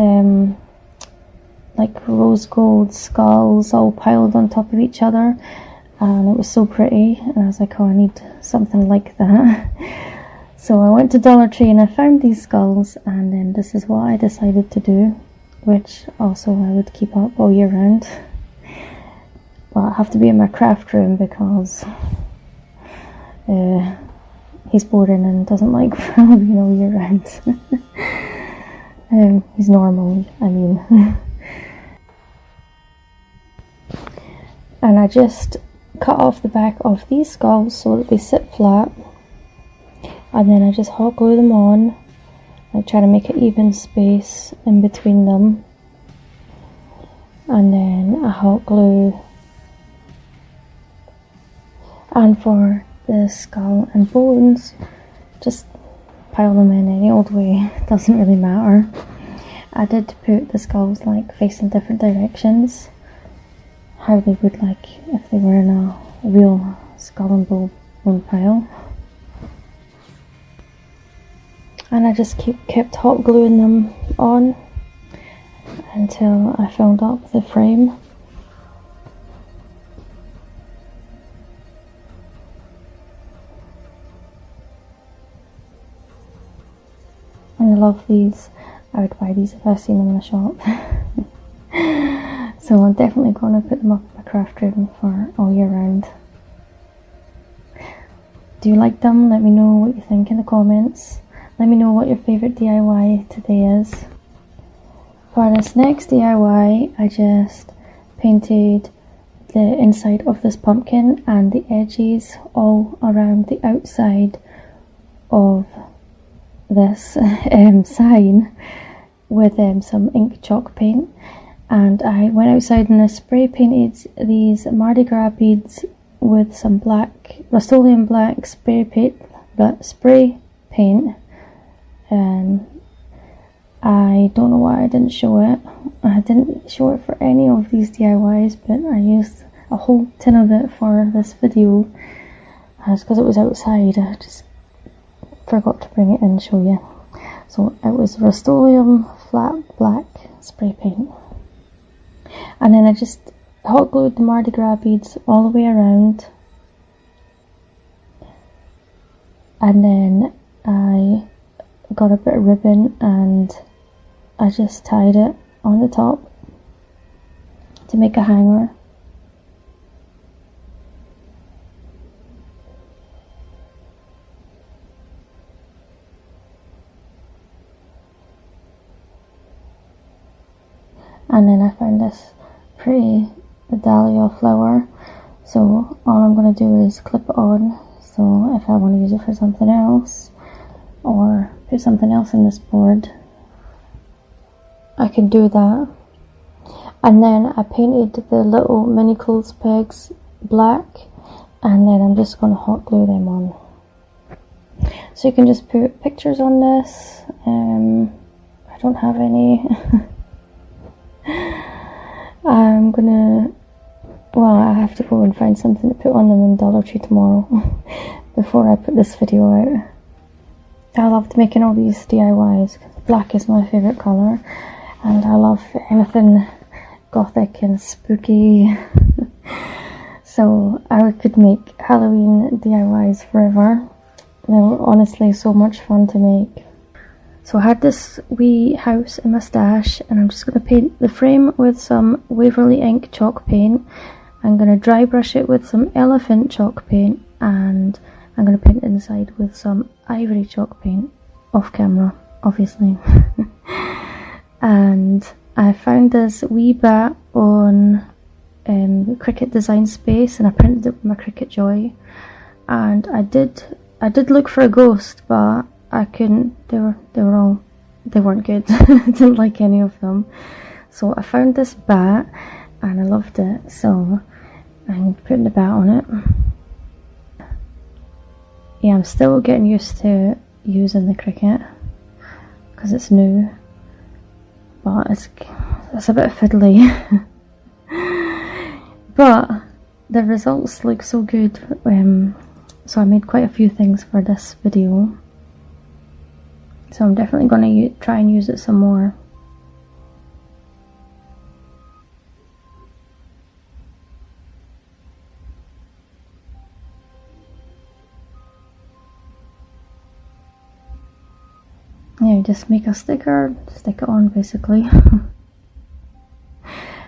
like rose gold skulls all piled on top of each other, and it was so pretty, and I was like, oh, I need something like that. So I went to Dollar Tree and I found these skulls, and then this is what I decided to do, which also I would keep up all year round. Well, I have to be in my craft room because he's boring and doesn't like being all year round. He's normal, I mean. And I just cut off the back of these skulls so that they sit flat, and then I just hot glue them on. I try to make an even space in between them, and then I hot glue. And for the skull and bones, just pile them in any old way, it doesn't really matter. I did put the skulls like facing different directions, how they would like if they were in a real skull and bone pile. And I just kept hot gluing them on until I filled up the frame. And I love these. I would buy these if I seen them in the shop. So I'm definitely going to put them up in my craft room for all year round. Do you like them? Let me know what you think in the comments. Let me know what your favourite DIY today is. For this next DIY, I just painted the inside of this pumpkin and the edges all around the outside of this sign with some ink chalk paint. And I went outside and I spray painted these Mardi Gras beads with some black, Rust-Oleum black spray paint. And I don't know why I didn't show it. I didn't show it for any of these DIYs, but I used a whole tin of it for this video. It's because it was outside. I just forgot to bring it in and show you. So it was Rust-Oleum flat black spray paint. And then I just hot glued the Mardi Gras beads all the way around. And then I got a bit of ribbon and I just tied it on the top to make a hanger. And then I found this pretty dahlia flower, so all I'm going to do is clip it on, so if I want to use it for something else or put something else in this board, I can do that. And then I painted the little mini clothes pegs black, and then I'm just going to hot glue them on. So you can just put pictures on this. I don't have any. I'm gonna, well, I have to go and find something to put on them in Dollar Tree tomorrow before I put this video out. I loved making all these DIYs because black is my favourite colour, and I love anything gothic and spooky. So I could make Halloween DIYs forever. They were honestly so much fun to make. So I had this wee house in my stash, and I'm just going to paint the frame with some Waverly Ink chalk paint. I'm going to dry brush it with some elephant chalk paint, and I'm going to paint it inside with some ivory chalk paint, off camera obviously. And I found this wee bat on Cricut Design Space, and I printed it with my Cricut Joy. And I did look for a ghost, but I couldn't. They weren't good. I didn't like any of them. So I found this bat and I loved it, so I'm putting the bat on it. Yeah, I'm still getting used to using the Cricut because it's new, but it's a bit fiddly. But the results look so good, so I made quite a few things for this video. So I'm definitely going to try and use it some more. Yeah, just make a sticker, stick it on basically.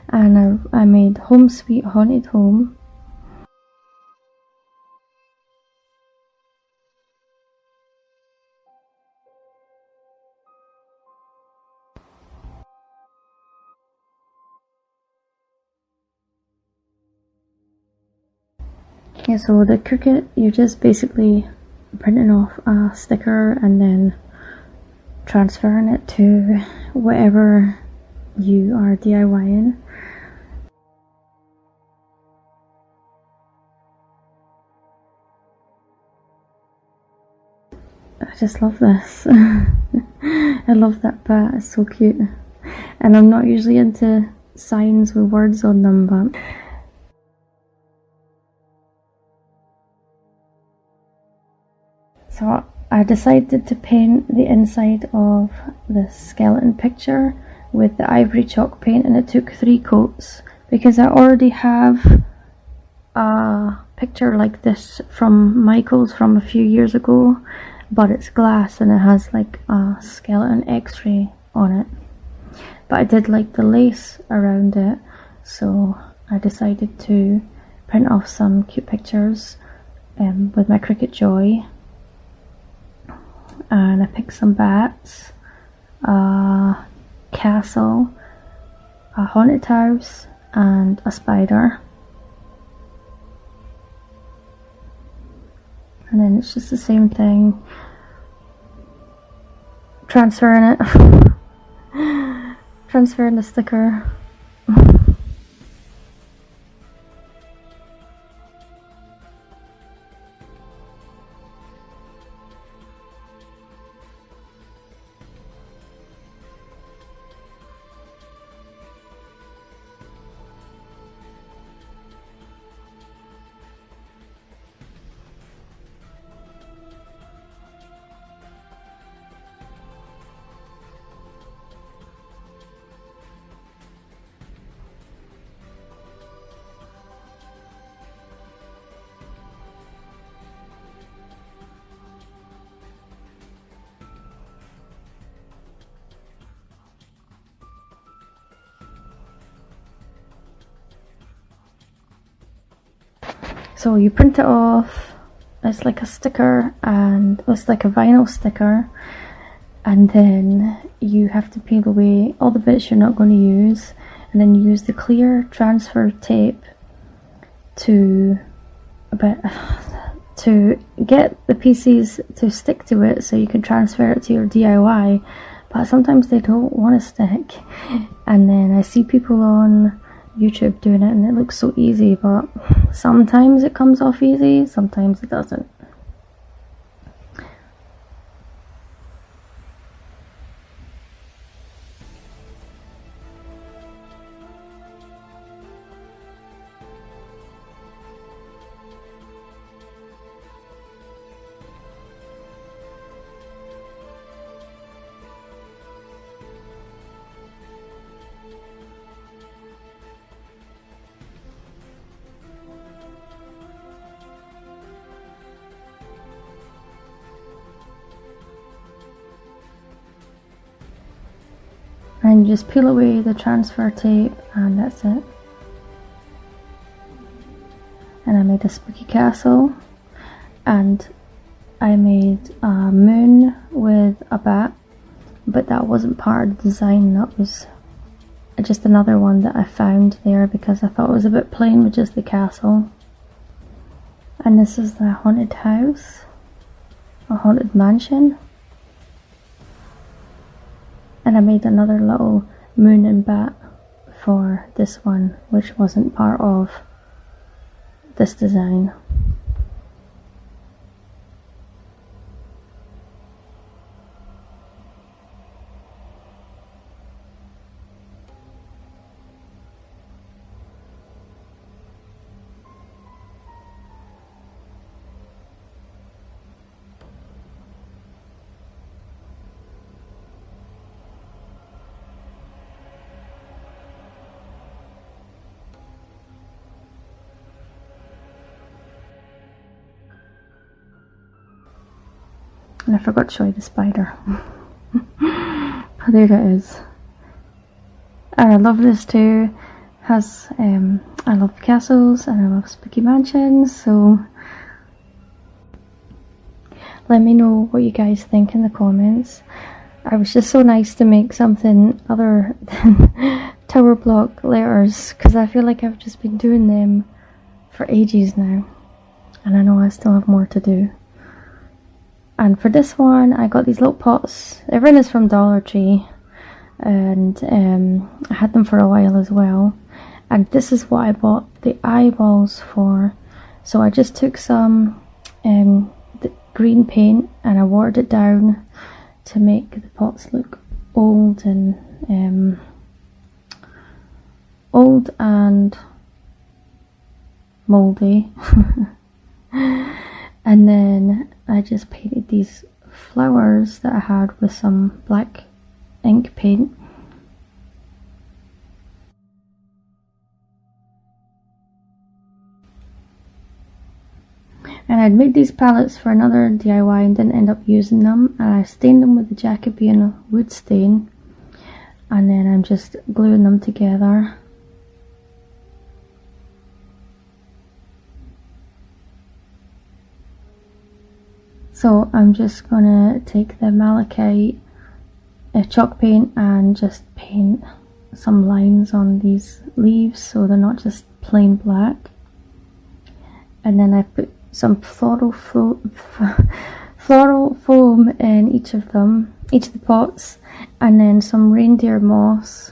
And I made Home Sweet Haunted Home. Yeah, so the Cricut, you're just basically printing off a sticker and then transferring it to whatever you are DIYing. I just love this. I love that bat, it's so cute. And I'm not usually into signs with words on them, but so I decided to paint the inside of the skeleton picture with the ivory chalk paint, and it took 3 coats because I already have a picture like this from Michael's from a few years ago, but it's glass and it has like a skeleton x-ray on it. But I did like the lace around it, so I decided to print off some cute pictures with my Cricut Joy. And I picked some bats, a castle, a haunted house, and a spider. And then it's just the same thing, transferring it, transferring the sticker. So you print it off, it's like a sticker, and it's like a vinyl sticker, and then you have to peel away all the bits you're not going to use, and then you use the clear transfer tape to get the pieces to stick to it so you can transfer it to your DIY, but sometimes they don't want to stick. And then I see people on YouTube doing it and it looks so easy, but sometimes it comes off easy, sometimes it doesn't. And you just peel away the transfer tape, and that's it. And I made a spooky castle, and I made a moon with a bat, but that wasn't part of the design. That was just another one that I found there because I thought it was a bit plain with just the castle. And this is the haunted house, a haunted mansion. And I made another little moon and bat for this one, which wasn't part of this design. And I forgot to show you the spider. But there it is. And I love this too. Has I love castles and I love spooky mansions, so let me know what you guys think in the comments. I was just so nice to make something other than tower block letters, because I feel like I've just been doing them for ages now, and I know I still have more to do. And for this one, I got these little pots. Everything is from Dollar Tree, and I had them for a while as well. And this is what I bought the eyeballs for. So I just took some the green paint and I watered it down to make the pots look old and moldy. And then I just painted these flowers that I had with some black ink paint. And I'd made these palettes for another DIY and didn't end up using them, and I stained them with the Jacobean wood stain, and then I'm just gluing them together. So I'm just gonna take the malachite chalk paint and just paint some lines on these leaves so they're not just plain black. And then I put some floral foam in each of the pots, and then some reindeer moss.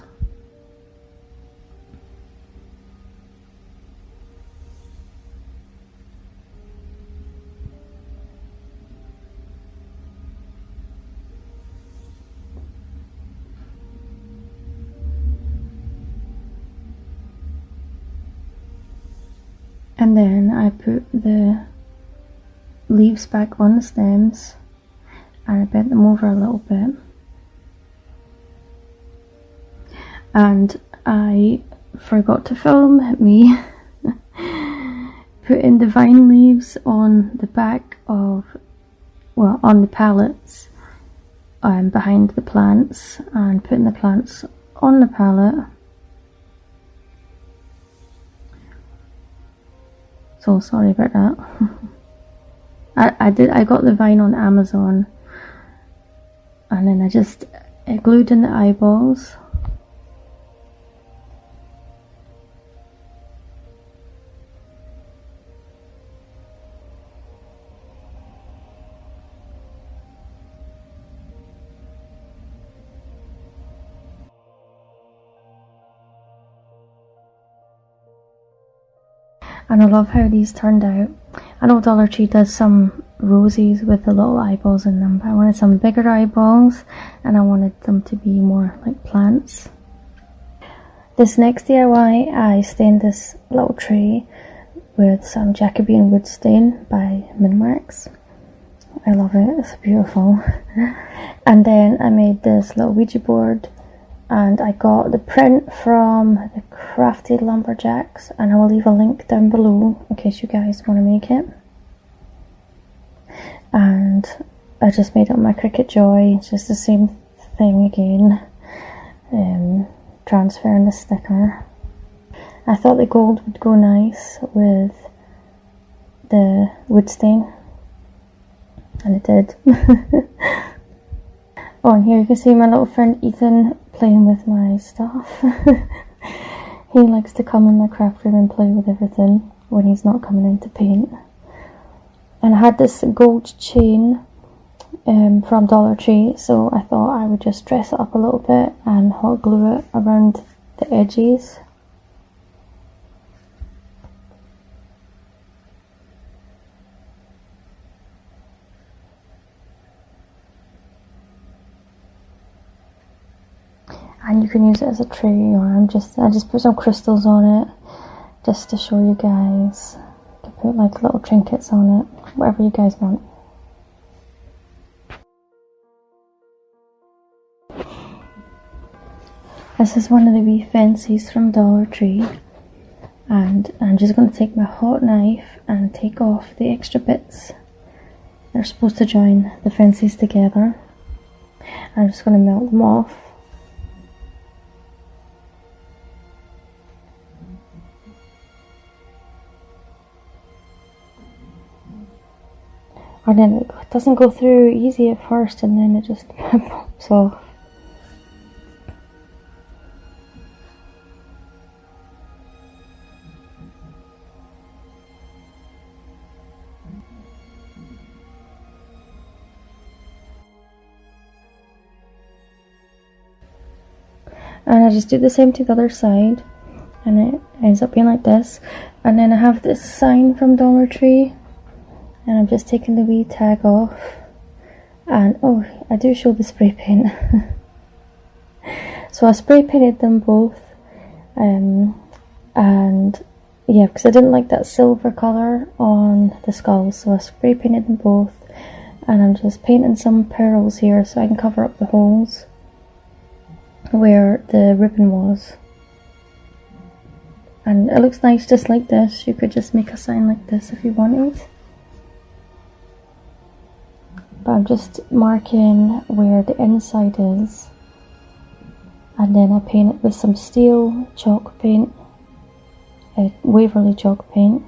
And then I put the leaves back on the stems and I bent them over a little bit. And I forgot to film me putting the vine leaves on the back of, well, on the pallets behind the plants, and putting the plants on the pallet. So sorry about that. I got the vine on Amazon, and then I just glued in the eyeballs. And I love how these turned out. I know Dollar Tree does some roses with the little eyeballs in them, but I wanted some bigger eyeballs and I wanted them to be more like plants. This next DIY, I stained this little tray with some Jacobean wood stain by Minwax. I love it, it's beautiful. And then I made this little Ouija board, and I got the print from the Crafty Lumberjacks, and I will leave a link down below in case you guys want to make it. And I just made up my Cricut Joy, it's just the same thing again, transferring the sticker. I thought the gold would go nice with the wood stain, and it did. Oh, and here you can see my little friend Ethan playing with my stuff. He likes to come in my craft room and play with everything when he's not coming in to paint. And I had this gold chain from Dollar Tree, so I thought I would just dress it up a little bit and hot glue it around the edges. And you can use it as a tray, or I just put some crystals on it just to show you guys. You can put like little trinkets on it, whatever you guys want. This is one of the wee fences from Dollar Tree, and I'm just going to take my hot knife and take off the extra bits. They're supposed to join the fences together. I'm just going to melt them off. And then it doesn't go through easy at first, and then it just pops off. And I just do the same to the other side, and it ends up being like this. And then I have this sign from Dollar Tree, and I'm just taking the wee tag off. And oh, I do show the spray paint. So I spray painted them both, and yeah, because I didn't like that silver colour on the skulls, so I spray painted them both. And I'm just painting some pearls here so I can cover up the holes where the ribbon was. And it looks nice just like this. You could just make a sign like this if you wanted. But I'm just marking where the inside is, and then I paint it with some steel chalk paint, Waverly chalk paint,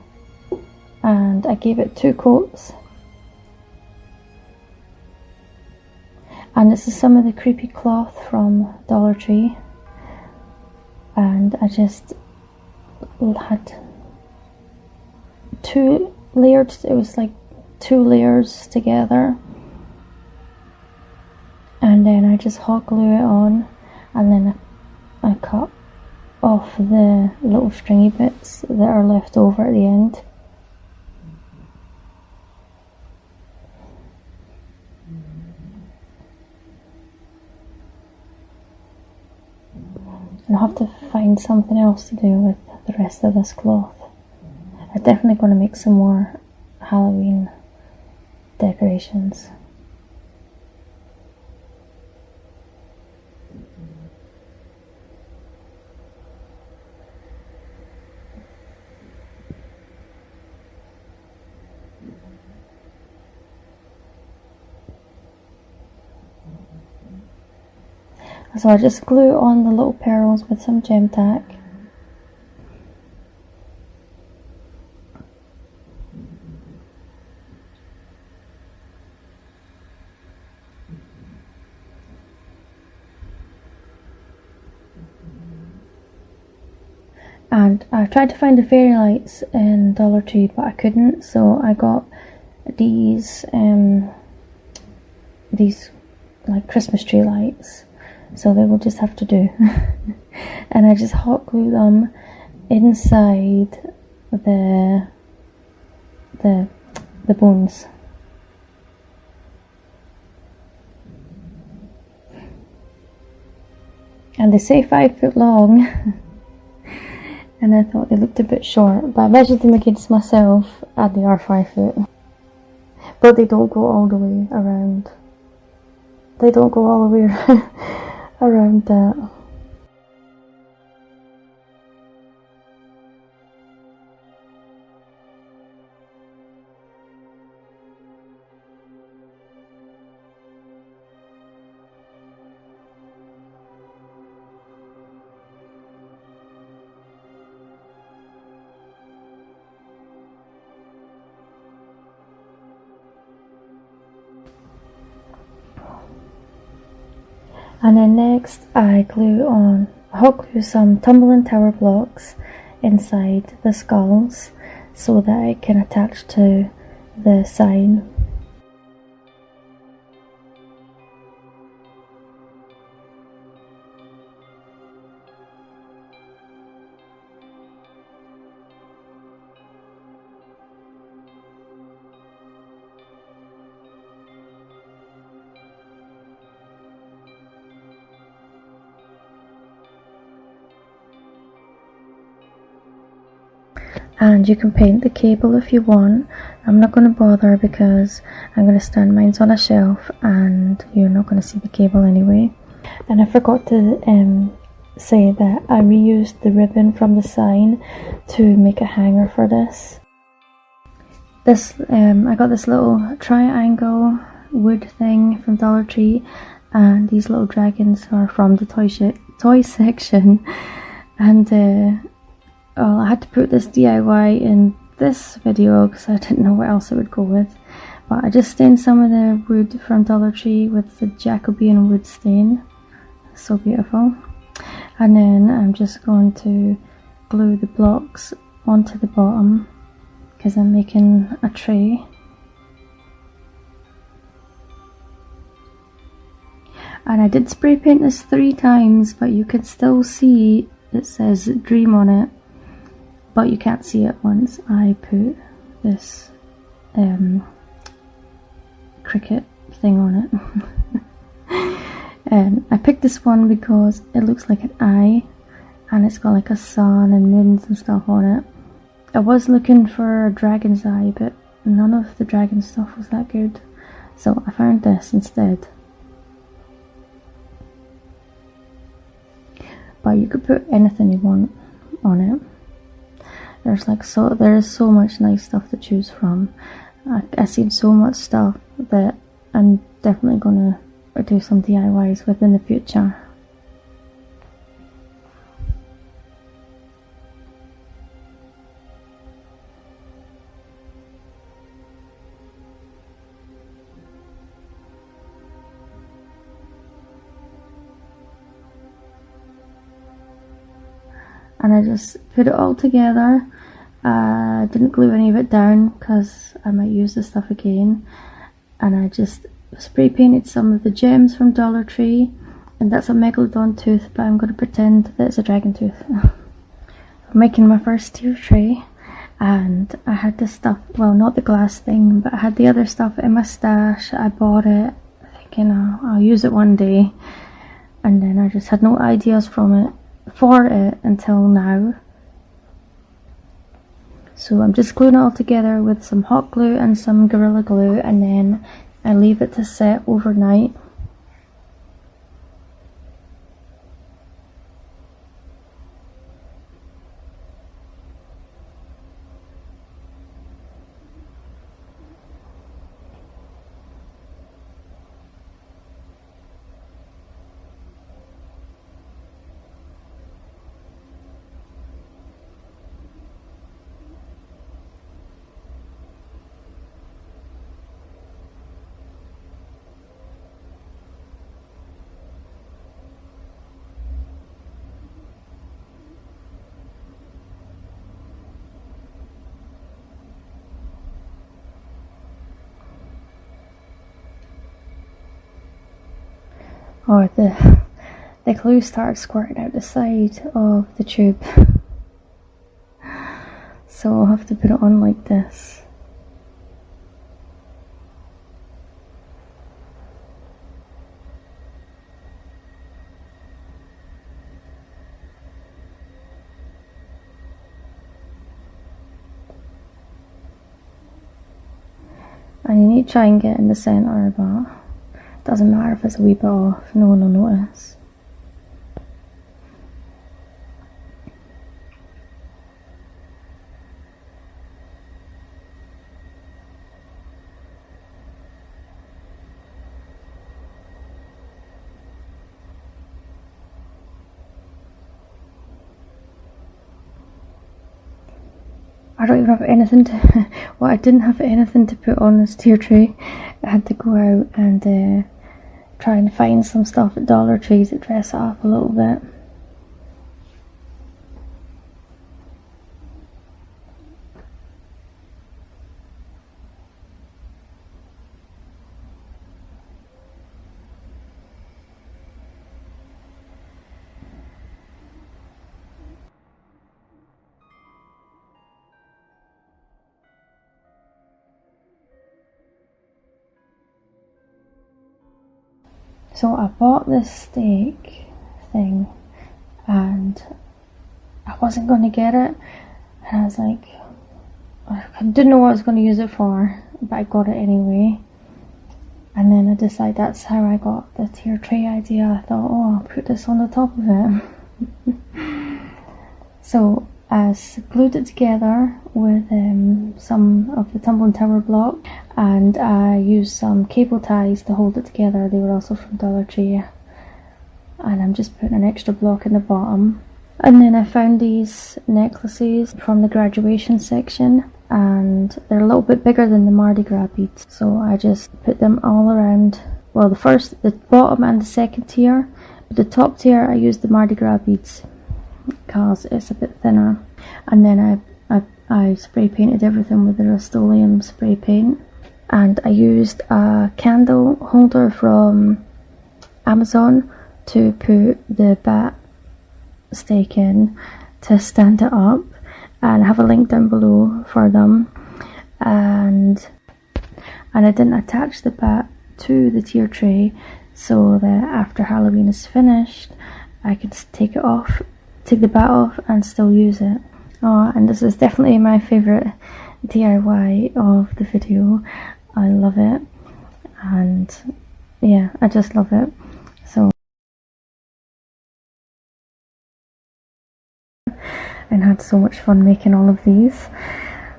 and I gave it 2 coats. And this is some of the creepy cloth from Dollar Tree, and I just had 2 layered, it was like 2 layers together, and then I just hot glue it on, and then I cut off the little stringy bits that are left over at the end. And I'll have to find something else to do with the rest of this cloth. I'm definitely going to make some more Halloween decorations. So I just glue on the little pearls with some gem tack. And I tried to find the fairy lights in Dollar Tree, but I couldn't, so I got these like Christmas tree lights, so they will just have to do. And I just hot glue them inside the bones. And they say 5 foot long. And I thought they looked a bit short, but I measured them against myself and they are 5 foot. But they don't go all the way around. They don't go all the way around that. And then next I hot glue some tumbling tower blocks inside the skulls so that it can attach to the sign. And you can paint the cable if you want. I'm not going to bother because I'm going to stand mine on a shelf and you're not going to see the cable anyway. And I forgot to say that I reused the ribbon from the sign to make a hanger for this. I got this little triangle wood thing from Dollar Tree, and these little dragons are from the toy section. And well, I had to put this DIY in this video because I didn't know what else it would go with. But I just stained some of the wood from Dollar Tree with the Jacobean wood stain. So beautiful. And then I'm just going to glue the blocks onto the bottom because I'm making a tray. And I did spray paint this 3 times, but you can still see it says Dream on it. But you can't see it once I put this cricket thing on it. And I picked this one because it looks like an eye and it's got like a sun and moons and stuff on it. I was looking for a dragon's eye, but none of the dragon stuff was that good, so I found this instead. But you could put anything you want on it. There is so much nice stuff to choose from. I've seen so much stuff that I'm definitely gonna do some DIYs with in the future. And I just put it all together. Didn't glue any of it down because I might use this stuff again. And I just spray painted some of the gems from Dollar Tree, and that's a megalodon tooth, but I'm going to pretend that it's a dragon tooth. I'm making my first tier tray, and I had this stuff, well, not the glass thing, but I had the other stuff in my stash. I bought it thinking I'll use it one day, and then I just had no ideas for it until now. So I'm just gluing it all together with some hot glue and some Gorilla Glue, and then I leave it to set overnight. or the glue started squirting out the side of the tube. So I'll have to put it on like this. And you need to try and get in the centre, but it doesn't matter if it's a wee bit off, no one will notice. I don't even have anything to, well, I didn't have anything to put on this tier tray. I had to go out and try and find some stuff at Dollar Tree to dress it up a little bit. So I bought this steak thing and I wasn't going to get it, and I was like, I didn't know what I was going to use it for, but I got it anyway. And then I decided that's how I got the tier tray idea. I thought, oh, I'll put this on the top of it. So I glued it together with some of the tumbling tower block, and I used some cable ties to hold it together. They were also from Dollar Tree. And I'm just putting an extra block in the bottom. And then I found these necklaces from the graduation section, and they're a little bit bigger than the Mardi Gras beads. So I just put them all around, well, the bottom and the second tier. But the top tier I used the Mardi Gras beads because it's a bit thinner. And then I spray painted everything with the Rust-Oleum spray paint. And I used a candle holder from Amazon to put the bat steak in to stand it up, and I have a link down below for them. And I didn't attach the bat to the tier tray so that after Halloween is finished I could take the bat off and still use it. Oh, and this is definitely my favourite DIY of the video. I love it, and yeah, I just love it. So, and had so much fun making all of these.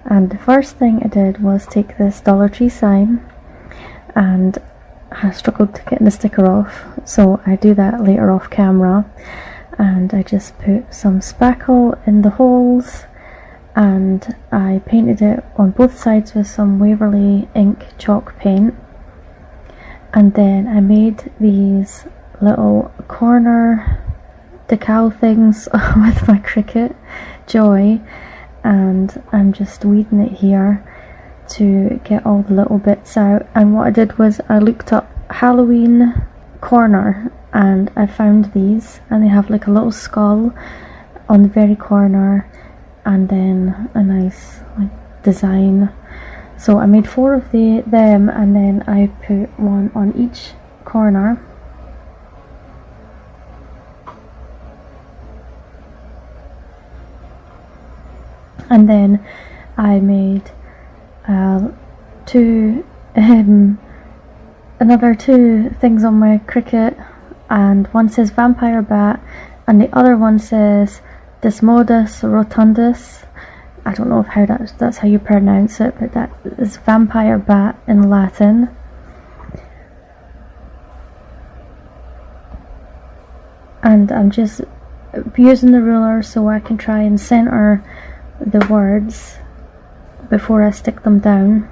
And the first thing I did was take this Dollar Tree sign, and I struggled to get the sticker off, so I do that later off camera. And I just put some spackle in the holes, and I painted it on both sides with some Waverly ink chalk paint. And then I made these little corner decal things with my Cricut Joy, and I'm just weeding it here to get all the little bits out. And what I did was I looked up Halloween corner, and I found these, and they have like a little skull on the very corner, and then a nice like design. So I made 4 of them, and then I put one on each corner. And then I made another 2 things on my Cricut, and one says Vampire Bat and the other one says Desmodus Rotundus. I don't know if that's how you pronounce it, but that is Vampire Bat in Latin. And I'm just using the ruler so I can try and center the words before I stick them down.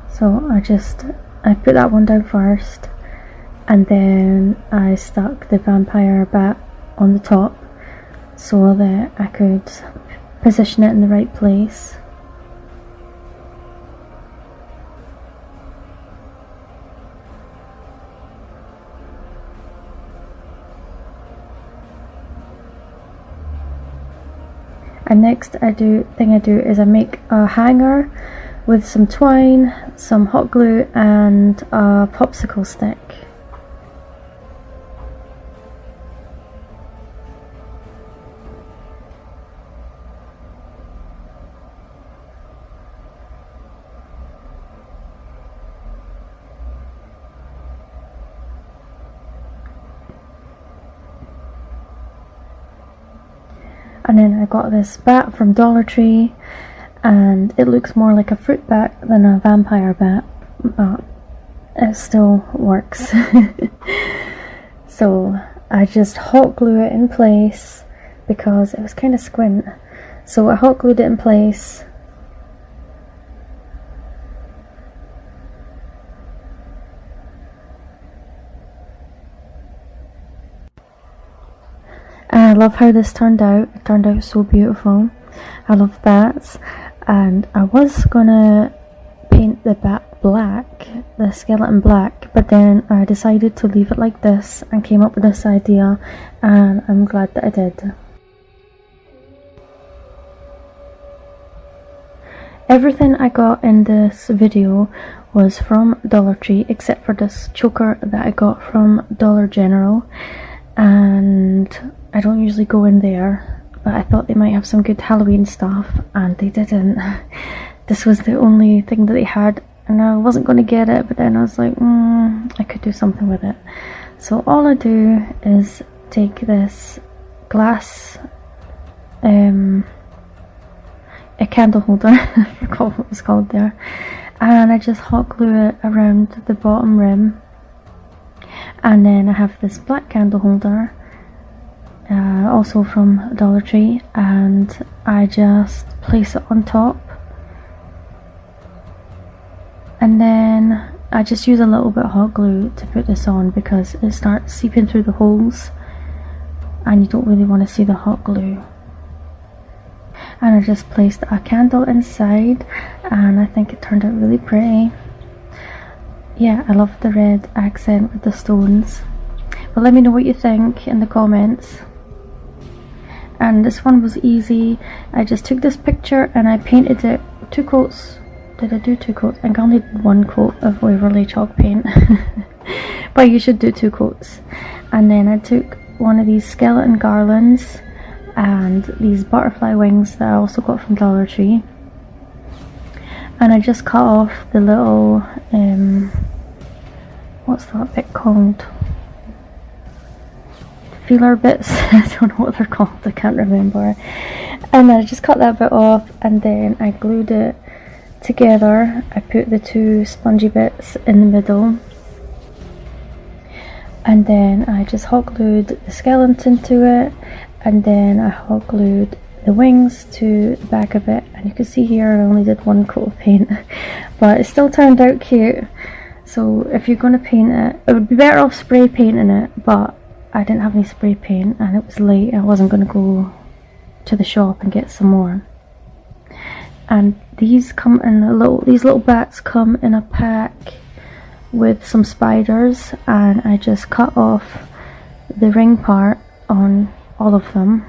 So I put that one down first, and then I stuck the Vampire Bat on the top so that I could position it in the right place. And next thing I do is I make a hanger with some twine, some hot glue and a popsicle stick. And then I got this bat from Dollar Tree, and it looks more like a fruit bat than a vampire bat, but it still works. So I just hot glue it in place because it was kind of squint. So I hot glued it in place. And I love how this turned out. It turned out so beautiful. I love bats, and I was gonna paint the bat black, the skeleton black, but then I decided to leave it like this and came up with this idea, and I'm glad that I did. Everything I got in this video was from Dollar Tree except for this choker that I got from Dollar General, and I don't usually go in there, but I thought they might have some good Halloween stuff, and they didn't. This was the only thing that they had, and I wasn't going to get it, but then I was like, I could do something with it. So all I do is take this glass, a candle holder, I forgot what it was called there, and I just hot glue it around the bottom rim. And then I have this black candle holder, also from Dollar Tree, and I just place it on top, and then I just use a little bit of hot glue to put this on because it starts seeping through the holes and you don't really want to see the hot glue. And I just placed a candle inside, and I think it turned out really pretty. Yeah, I love the red accent with the stones. But let me know what you think in the comments. And this one was easy. I just took this picture and I painted it 2 coats. Did I do 2 coats? I think I only did 1 coat of Waverly chalk paint. But you should do 2 coats. And then I took one of these skeleton garlands and these butterfly wings that I also got from Dollar Tree. And I just cut off the little, what's that bit called? Feeler bits. I don't know what they're called, I can't remember. And I just cut that bit off, and then I glued it together. I put the 2 spongy bits in the middle, and then I just hot glued the skeleton to it, and then I hot glued the wings to the back of it. And you can see here I only did 1 coat of paint, but it still turned out cute. So if you're going to paint it, it would be better off spray painting it, but I didn't have any spray paint and it was late. I wasn't going to go to the shop and get some more. And these come in these little bats come in a pack with some spiders, and I just cut off the ring part on all of them.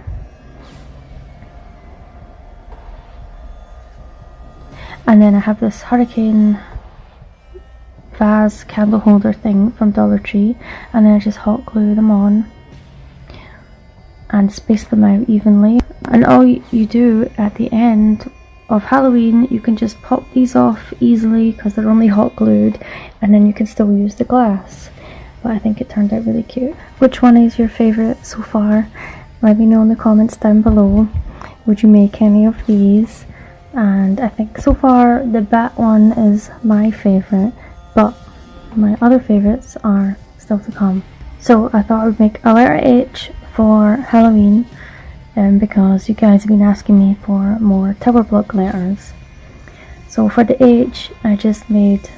And then I have this hurricane vase candle holder thing from Dollar Tree, and then I just hot glue them on and space them out evenly. And all you do at the end of Halloween, you can just pop these off easily because they're only hot glued, and then you can still use the glass. But I think it turned out really cute. Which one is your favourite so far? Let me know in the comments down below. Would you make any of these? And I think so far the bat one is my favourite, but my other favourites are still to come. So I thought I would make a letter H for Halloween, because you guys have been asking me for more tower block letters. So for the H, I just made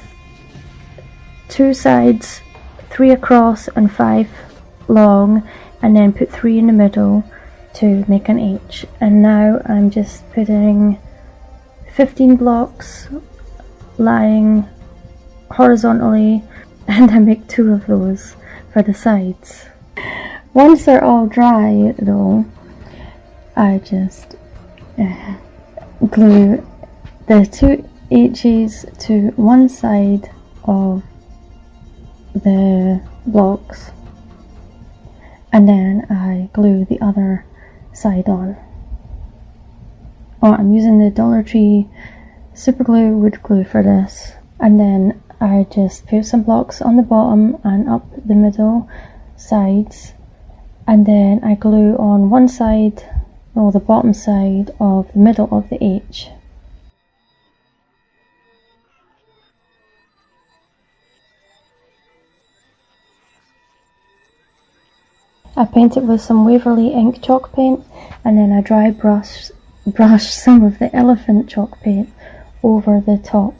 2 sides, 3 across and 5 long, and then put 3 in the middle to make an H. And now I'm just putting 15 blocks lying horizontally, and I make 2 of those for the sides. Once they're all dry though, I just glue the two H's to one side of the blocks, and then I glue the other side on. I'm using the Dollar Tree super glue wood glue for this, and then I just put some blocks on the bottom and up the middle sides, and then I glue on one side, or the bottom side of the middle of the H. I paint it with some Waverly ink chalk paint, and then I dry brush some of the elephant chalk paint over the top.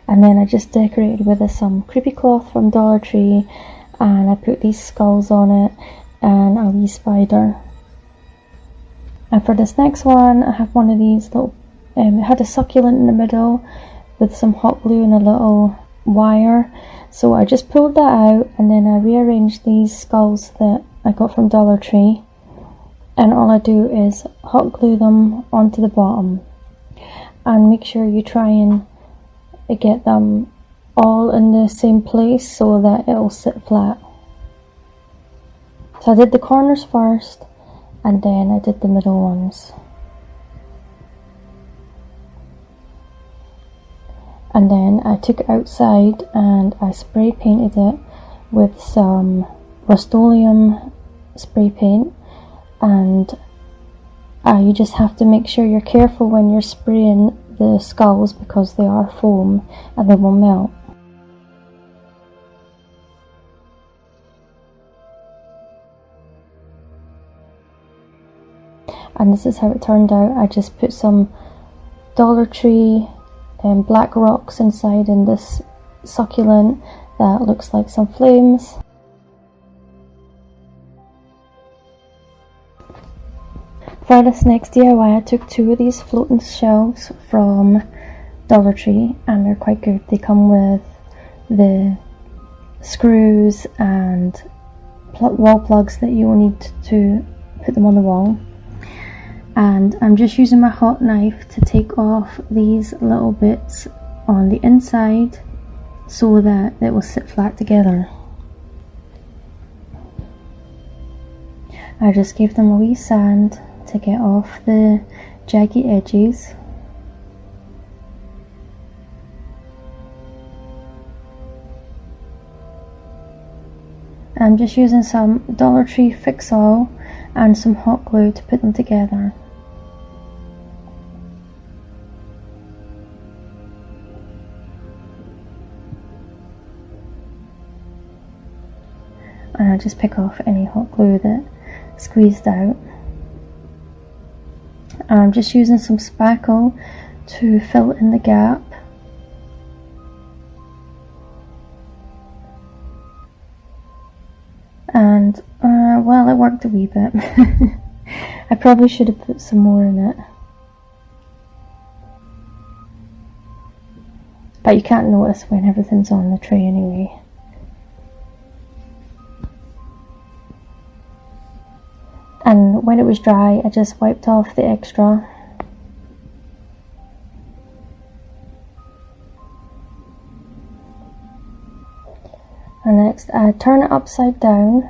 And then I just decorated with some creepy cloth from Dollar Tree, and I put these skulls on it and a wee spider. And for this next one, I have one of these little, it had a succulent in the middle with some hot glue and a little wire. So I just pulled that out, and then I rearranged these skulls that I got from Dollar Tree, and all I do is hot glue them onto the bottom, and make sure you try and get them all in the same place so that it'll sit flat. So I did the corners first, and then I did the middle ones. And then I took it outside and I spray painted it with some Rust-Oleum spray paint, and you just have to make sure you're careful when you're spraying the skulls because they are foam and they will melt. And this is how it turned out. I just put some Dollar Tree black rocks inside in this succulent that looks like some flames. For this next DIY, I took two of these floating shelves from Dollar Tree, and they're quite good. They come with the screws and wall plugs that you will need to put them on the wall. And I'm just using my hot knife to take off these little bits on the inside so that it will sit flat together. I just gave them a wee sand to get off the jaggy edges. I'm just using some Dollar Tree Fix-All and some hot glue to put them together. And I just pick off any hot glue that squeezed out. And I'm just using some spackle to fill in the gap. And well, it worked a wee bit. I probably should have put some more in it, but you can't notice when everything's on the tray anyway. And when it was dry, I just wiped off the extra. And next I turn it upside down,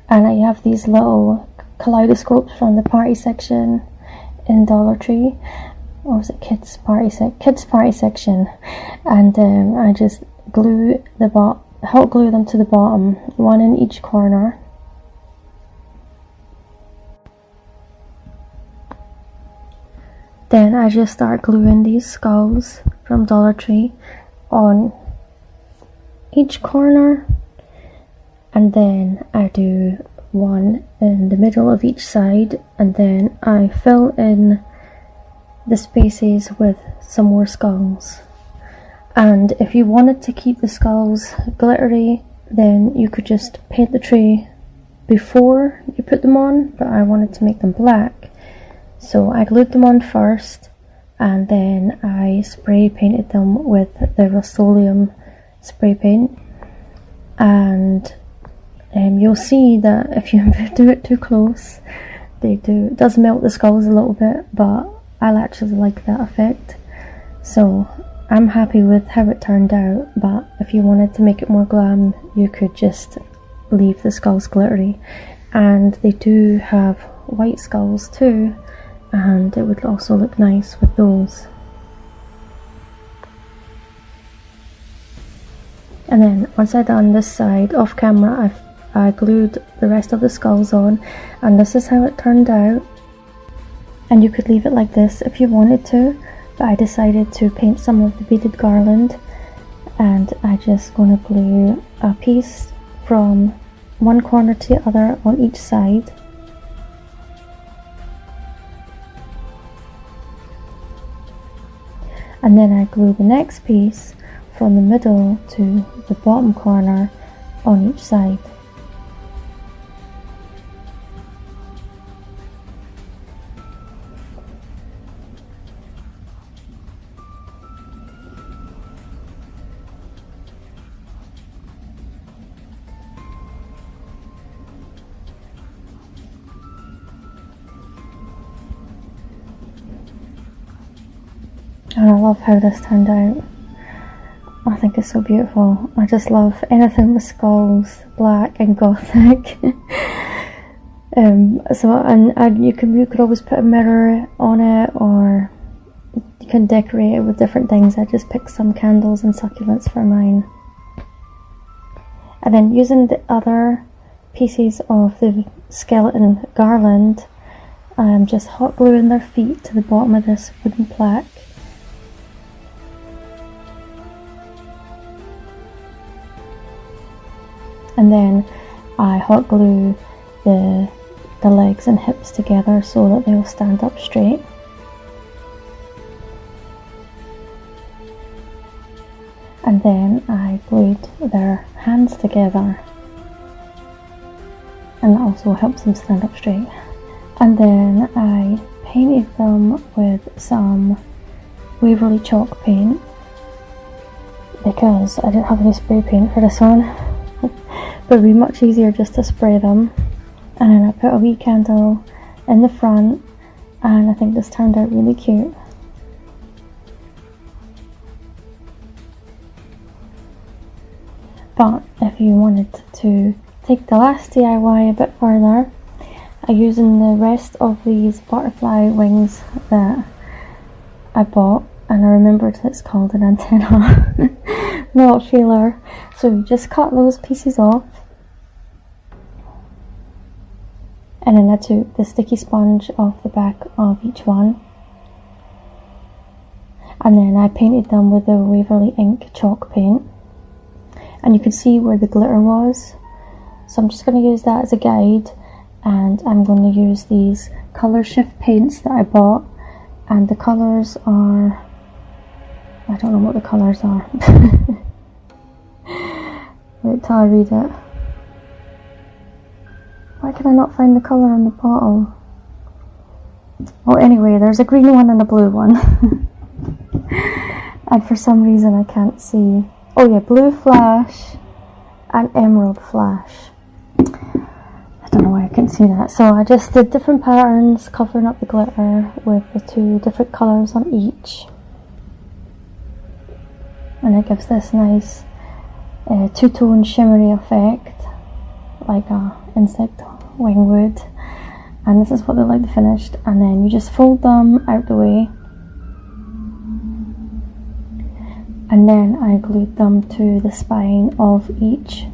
and I have these little kaleidoscopes from the party section in Dollar Tree, or was it kids party section, and I just glue the hot glue them to the bottom, one in each corner. Then I just start gluing these skulls from Dollar Tree on each corner, and then I do one in the middle of each side, and then I fill in the spaces with some more skulls. And if you wanted to keep the skulls glittery, then you could just paint the tray before you put them on, but I wanted to make them black, so I glued them on first, and then I spray painted them with the Rust-Oleum spray paint. And you'll see that if you do it too close, it does melt the skulls a little bit, but I actually like that effect. So I'm happy with how it turned out, but if you wanted to make it more glam, you could just leave the skulls glittery. And they do have white skulls too, and it would also look nice with those. And then once I'd done this side off camera, I glued the rest of the skulls on, and this is how it turned out. And you could leave it like this if you wanted to, but I decided to paint some of the beaded garland, and I just gonna glue a piece from one corner to the other on each side. And then I glue the next piece from the middle to the bottom corner on each side. And I love how this turned out. I think it's so beautiful. I just love anything with skulls, black and gothic. You could always put a mirror on it, or you can decorate it with different things. I just picked some candles and succulents for mine. And then using the other pieces of the skeleton garland, I'm just hot gluing their feet to the bottom of this wooden plaque. And then I hot glue the legs and hips together so that they'll stand up straight. And then I glued their hands together, and that also helps them stand up straight. And then I painted them with some Waverly chalk paint because I didn't have any spray paint for this one. But it would be much easier just to spray them. And then I put a wee candle in the front, and I think this turned out really cute. But if you wanted to take the last DIY a bit further, I'm using the rest of these butterfly wings that I bought, and I remembered it's called an antenna, not a feeler. So you just cut those pieces off, and then I took the sticky sponge off the back of each one, and then I painted them with the Waverly ink chalk paint, and you can see where the glitter was. So I'm just going to use that as a guide, and I'm going to use these colour shift paints that I bought, and the colours are, I don't know what the colours are. Wait till I read it. Why can I not find the colour on the bottle? Oh, anyway, there's a green one and a blue one. And for some reason I can't see. Oh yeah, blue flash and emerald flash. I don't know why I couldn't see that. So I just did different patterns covering up the glitter with the two different colours on each. And it gives this nice two-tone shimmery effect, like a insect wing would. And this is what they like finished. And then you just fold them out the way, and then I glued them to the spine of each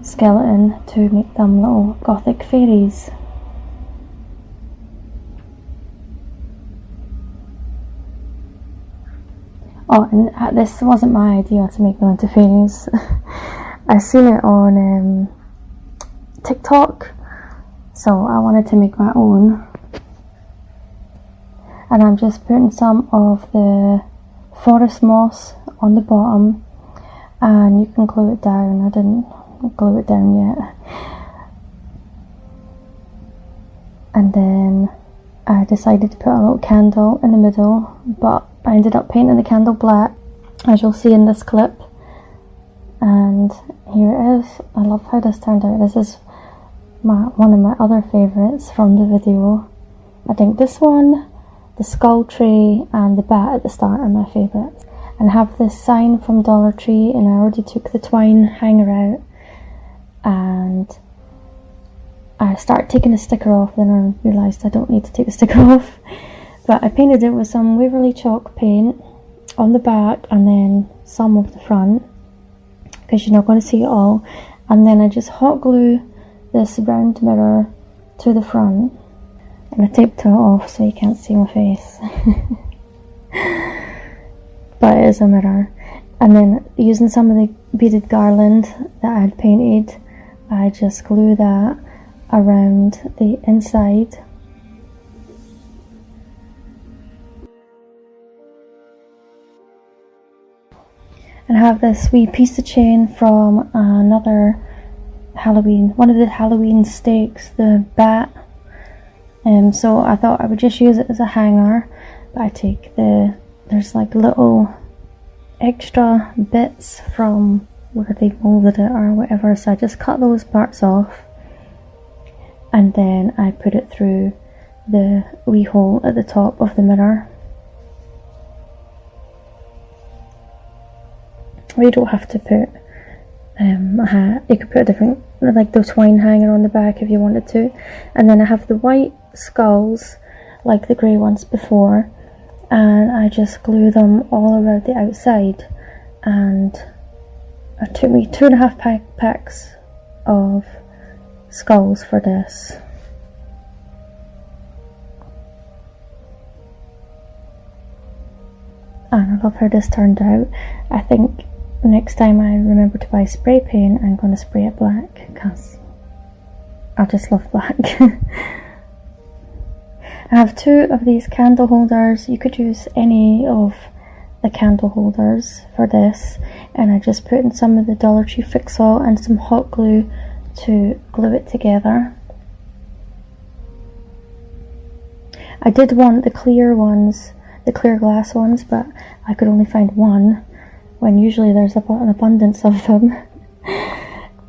skeleton to make them little gothic fairies. Oh, and this wasn't my idea to make them into fairies. I seen it on TikTok, so I wanted to make my own. And I'm just putting some of the forest moss on the bottom, and you can glue it down. I didn't glue it down yet. And then I decided to put a little candle in the middle, but I ended up painting the candle black, as you'll see in this clip. And Here it is. I love how this turned out. This is one of my other favourites from the video. I think this one, the skull tray and the bat at the start are my favourites. And I have this sign from Dollar Tree, and I already took the twine hanger out and I started taking the sticker off, then I realised I don't need to take the sticker off. But I painted it with some Waverly chalk paint on the back and then some of the front, because you're not going to see it all. And then I just hot glue this round mirror to the front, and I taped it off so you can't see my face. But it is a mirror. And then using some of the beaded garland that I had painted, I just glue that around the inside. And I have this wee piece of chain from another Halloween, one of the Halloween stakes, the bat. So I thought I would just use it as a hanger, but I take there's like little extra bits from where they molded it or whatever, so I just cut those parts off and then I put it through the wee hole at the top of the mirror. You don't have to put a hat, you could put a different, like the twine hanger on the back if you wanted to. And then I have the white skulls like the grey ones before, and I just glue them all around the outside. And it took me 2.5 packs of skulls for this. And I love how this turned out. I think next time I remember to buy spray paint, I'm going to spray it black, because I just love black. I have 2 of these candle holders. You could use any of the candle holders for this, and I just put in some of the Dollar Tree Fix-All and some hot glue to glue it together. I did want the clear ones, the clear glass ones, but I could only find one when usually there's an abundance of them.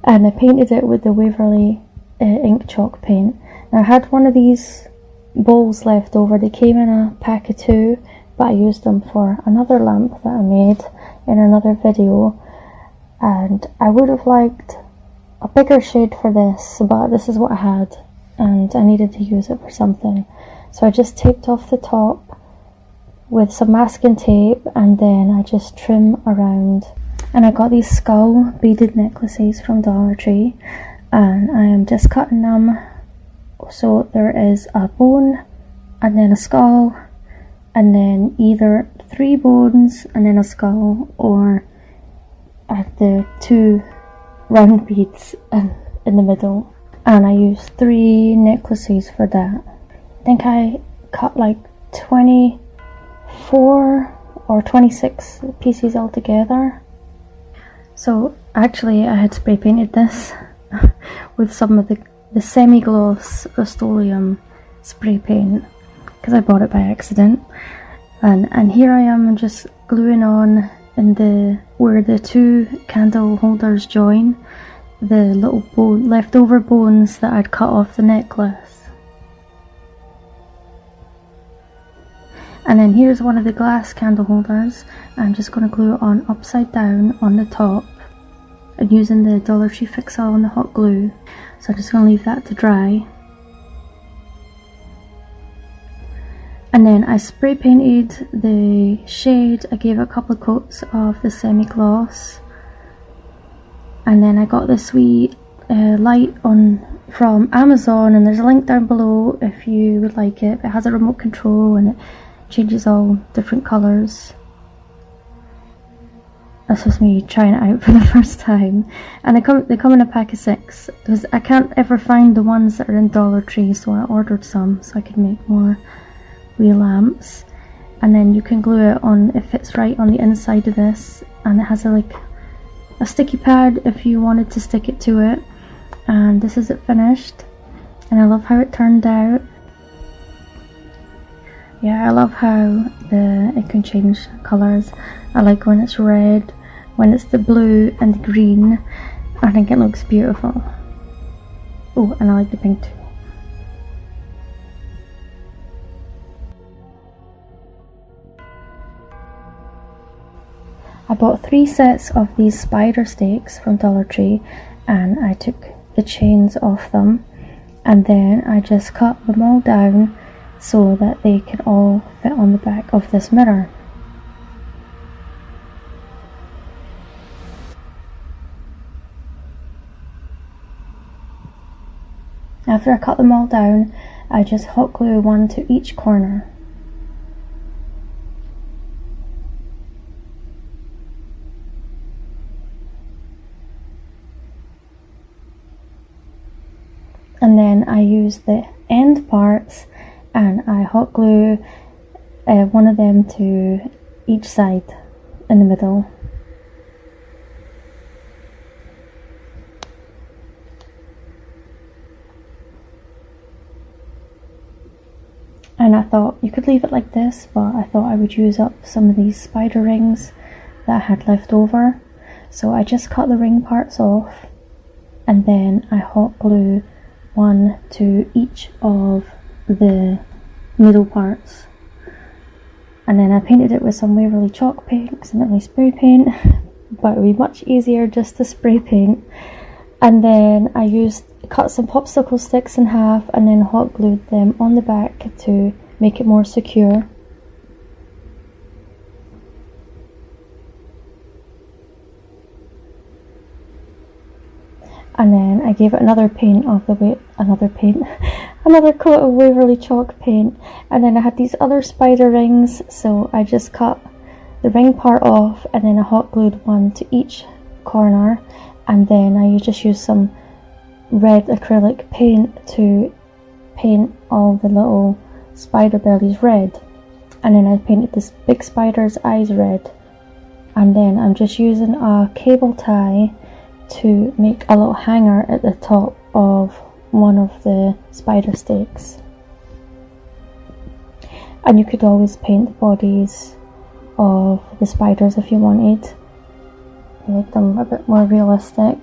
And I painted it with the Waverly ink chalk paint. Now I had one of these bowls left over. They came in a pack of 2, but I used them for another lamp that I made in another video, and I would have liked a bigger shade for this, but this is what I had and I needed to use it for something. So I just taped off the top with some masking tape, and then I just trim around. And I got these skull beaded necklaces from Dollar Tree, and I am just cutting them so there is a bone and then a skull, and then either 3 bones and then a skull, or the 2 round beads in the middle. And I used 3 necklaces for that. I think I cut like 24 or 26 pieces altogether. So actually I had spray painted this with some of the semi-gloss Rust-Oleum spray paint, because I bought it by accident. And here I am just gluing on in where the 2 candle holders join, the little leftover bones that I'd cut off the necklace. And then here's one of the glass candle holders. I'm just going to glue it on upside down on the top, and using the Dollar Tree Fix-All and the hot glue. So I'm just going to leave that to dry. And then I spray painted the shade. I gave it a couple of coats of the semi-gloss. And then I got this wee light from Amazon, and there's a link down below if you would like it. It has a remote control and it changes all different colours. This was me trying it out for the first time. And they come in a pack of 6, because I can't ever find the ones that are in Dollar Tree, so I ordered some so I could make more wee lamps. And then you can glue it on, it fits right on the inside of this, and it has a sticky pad if you wanted to stick it to it. And this is it finished, and I love how it turned out. Yeah, I love how it can change colours. I like when it's red, when it's the blue and the green, I think it looks beautiful. Oh, and I like the pink too. I bought 3 sets of these spider stakes from Dollar Tree, and I took the chains off them, and then I just cut them all down so that they could all fit on the back of this mirror. After I cut them all down, I just hot glue one to each corner. And then I use the end parts and I hot glue one of them to each side in the middle. And I thought you could leave it like this, but I thought I would use up some of these spider rings that I had left over. So I just cut the ring parts off, and then I hot glue one to each of the middle parts. And then I painted it with some Waverly chalk paint because I didn't really spray paint, but it would be much easier just to spray paint. And then I cut some popsicle sticks in half and then hot glued them on the back to make it more secure. And then I gave it another coat of Waverly chalk paint. And then I had these other spider rings, so I just cut the ring part off and then I hot glued one to each corner. And then I just used some red acrylic paint to paint all the little spider bellies red. And then I painted this big spider's eyes red. And then I'm just using a cable tie to make a little hanger at the top of one of the spider stakes. And you could always paint the bodies of the spiders if you wanted, make them a bit more realistic.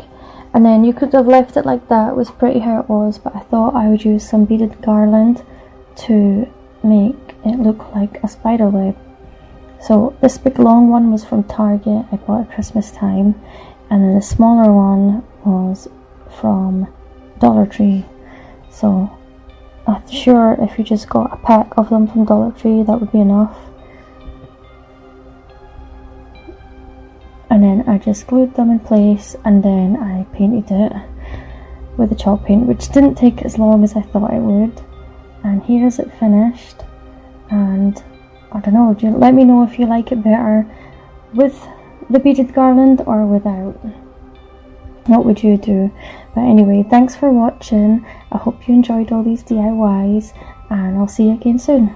And then you could have left it like that, it was pretty how it was, but I thought I would use some beaded garland to make it look like a spider web. So this big long one was from Target, I bought at Christmas time, and then the smaller one was from Dollar Tree. So I'm sure if you just got a pack of them from Dollar Tree, that would be enough. And then I just glued them in place, and then I painted it with the chalk paint, which didn't take as long as I thought it would. And here's it finished, and I don't know, let me know if you like it better with the beaded garland or without. What would you do? But anyway, thanks for watching. I hope you enjoyed all these DIYs, and I'll see you again soon.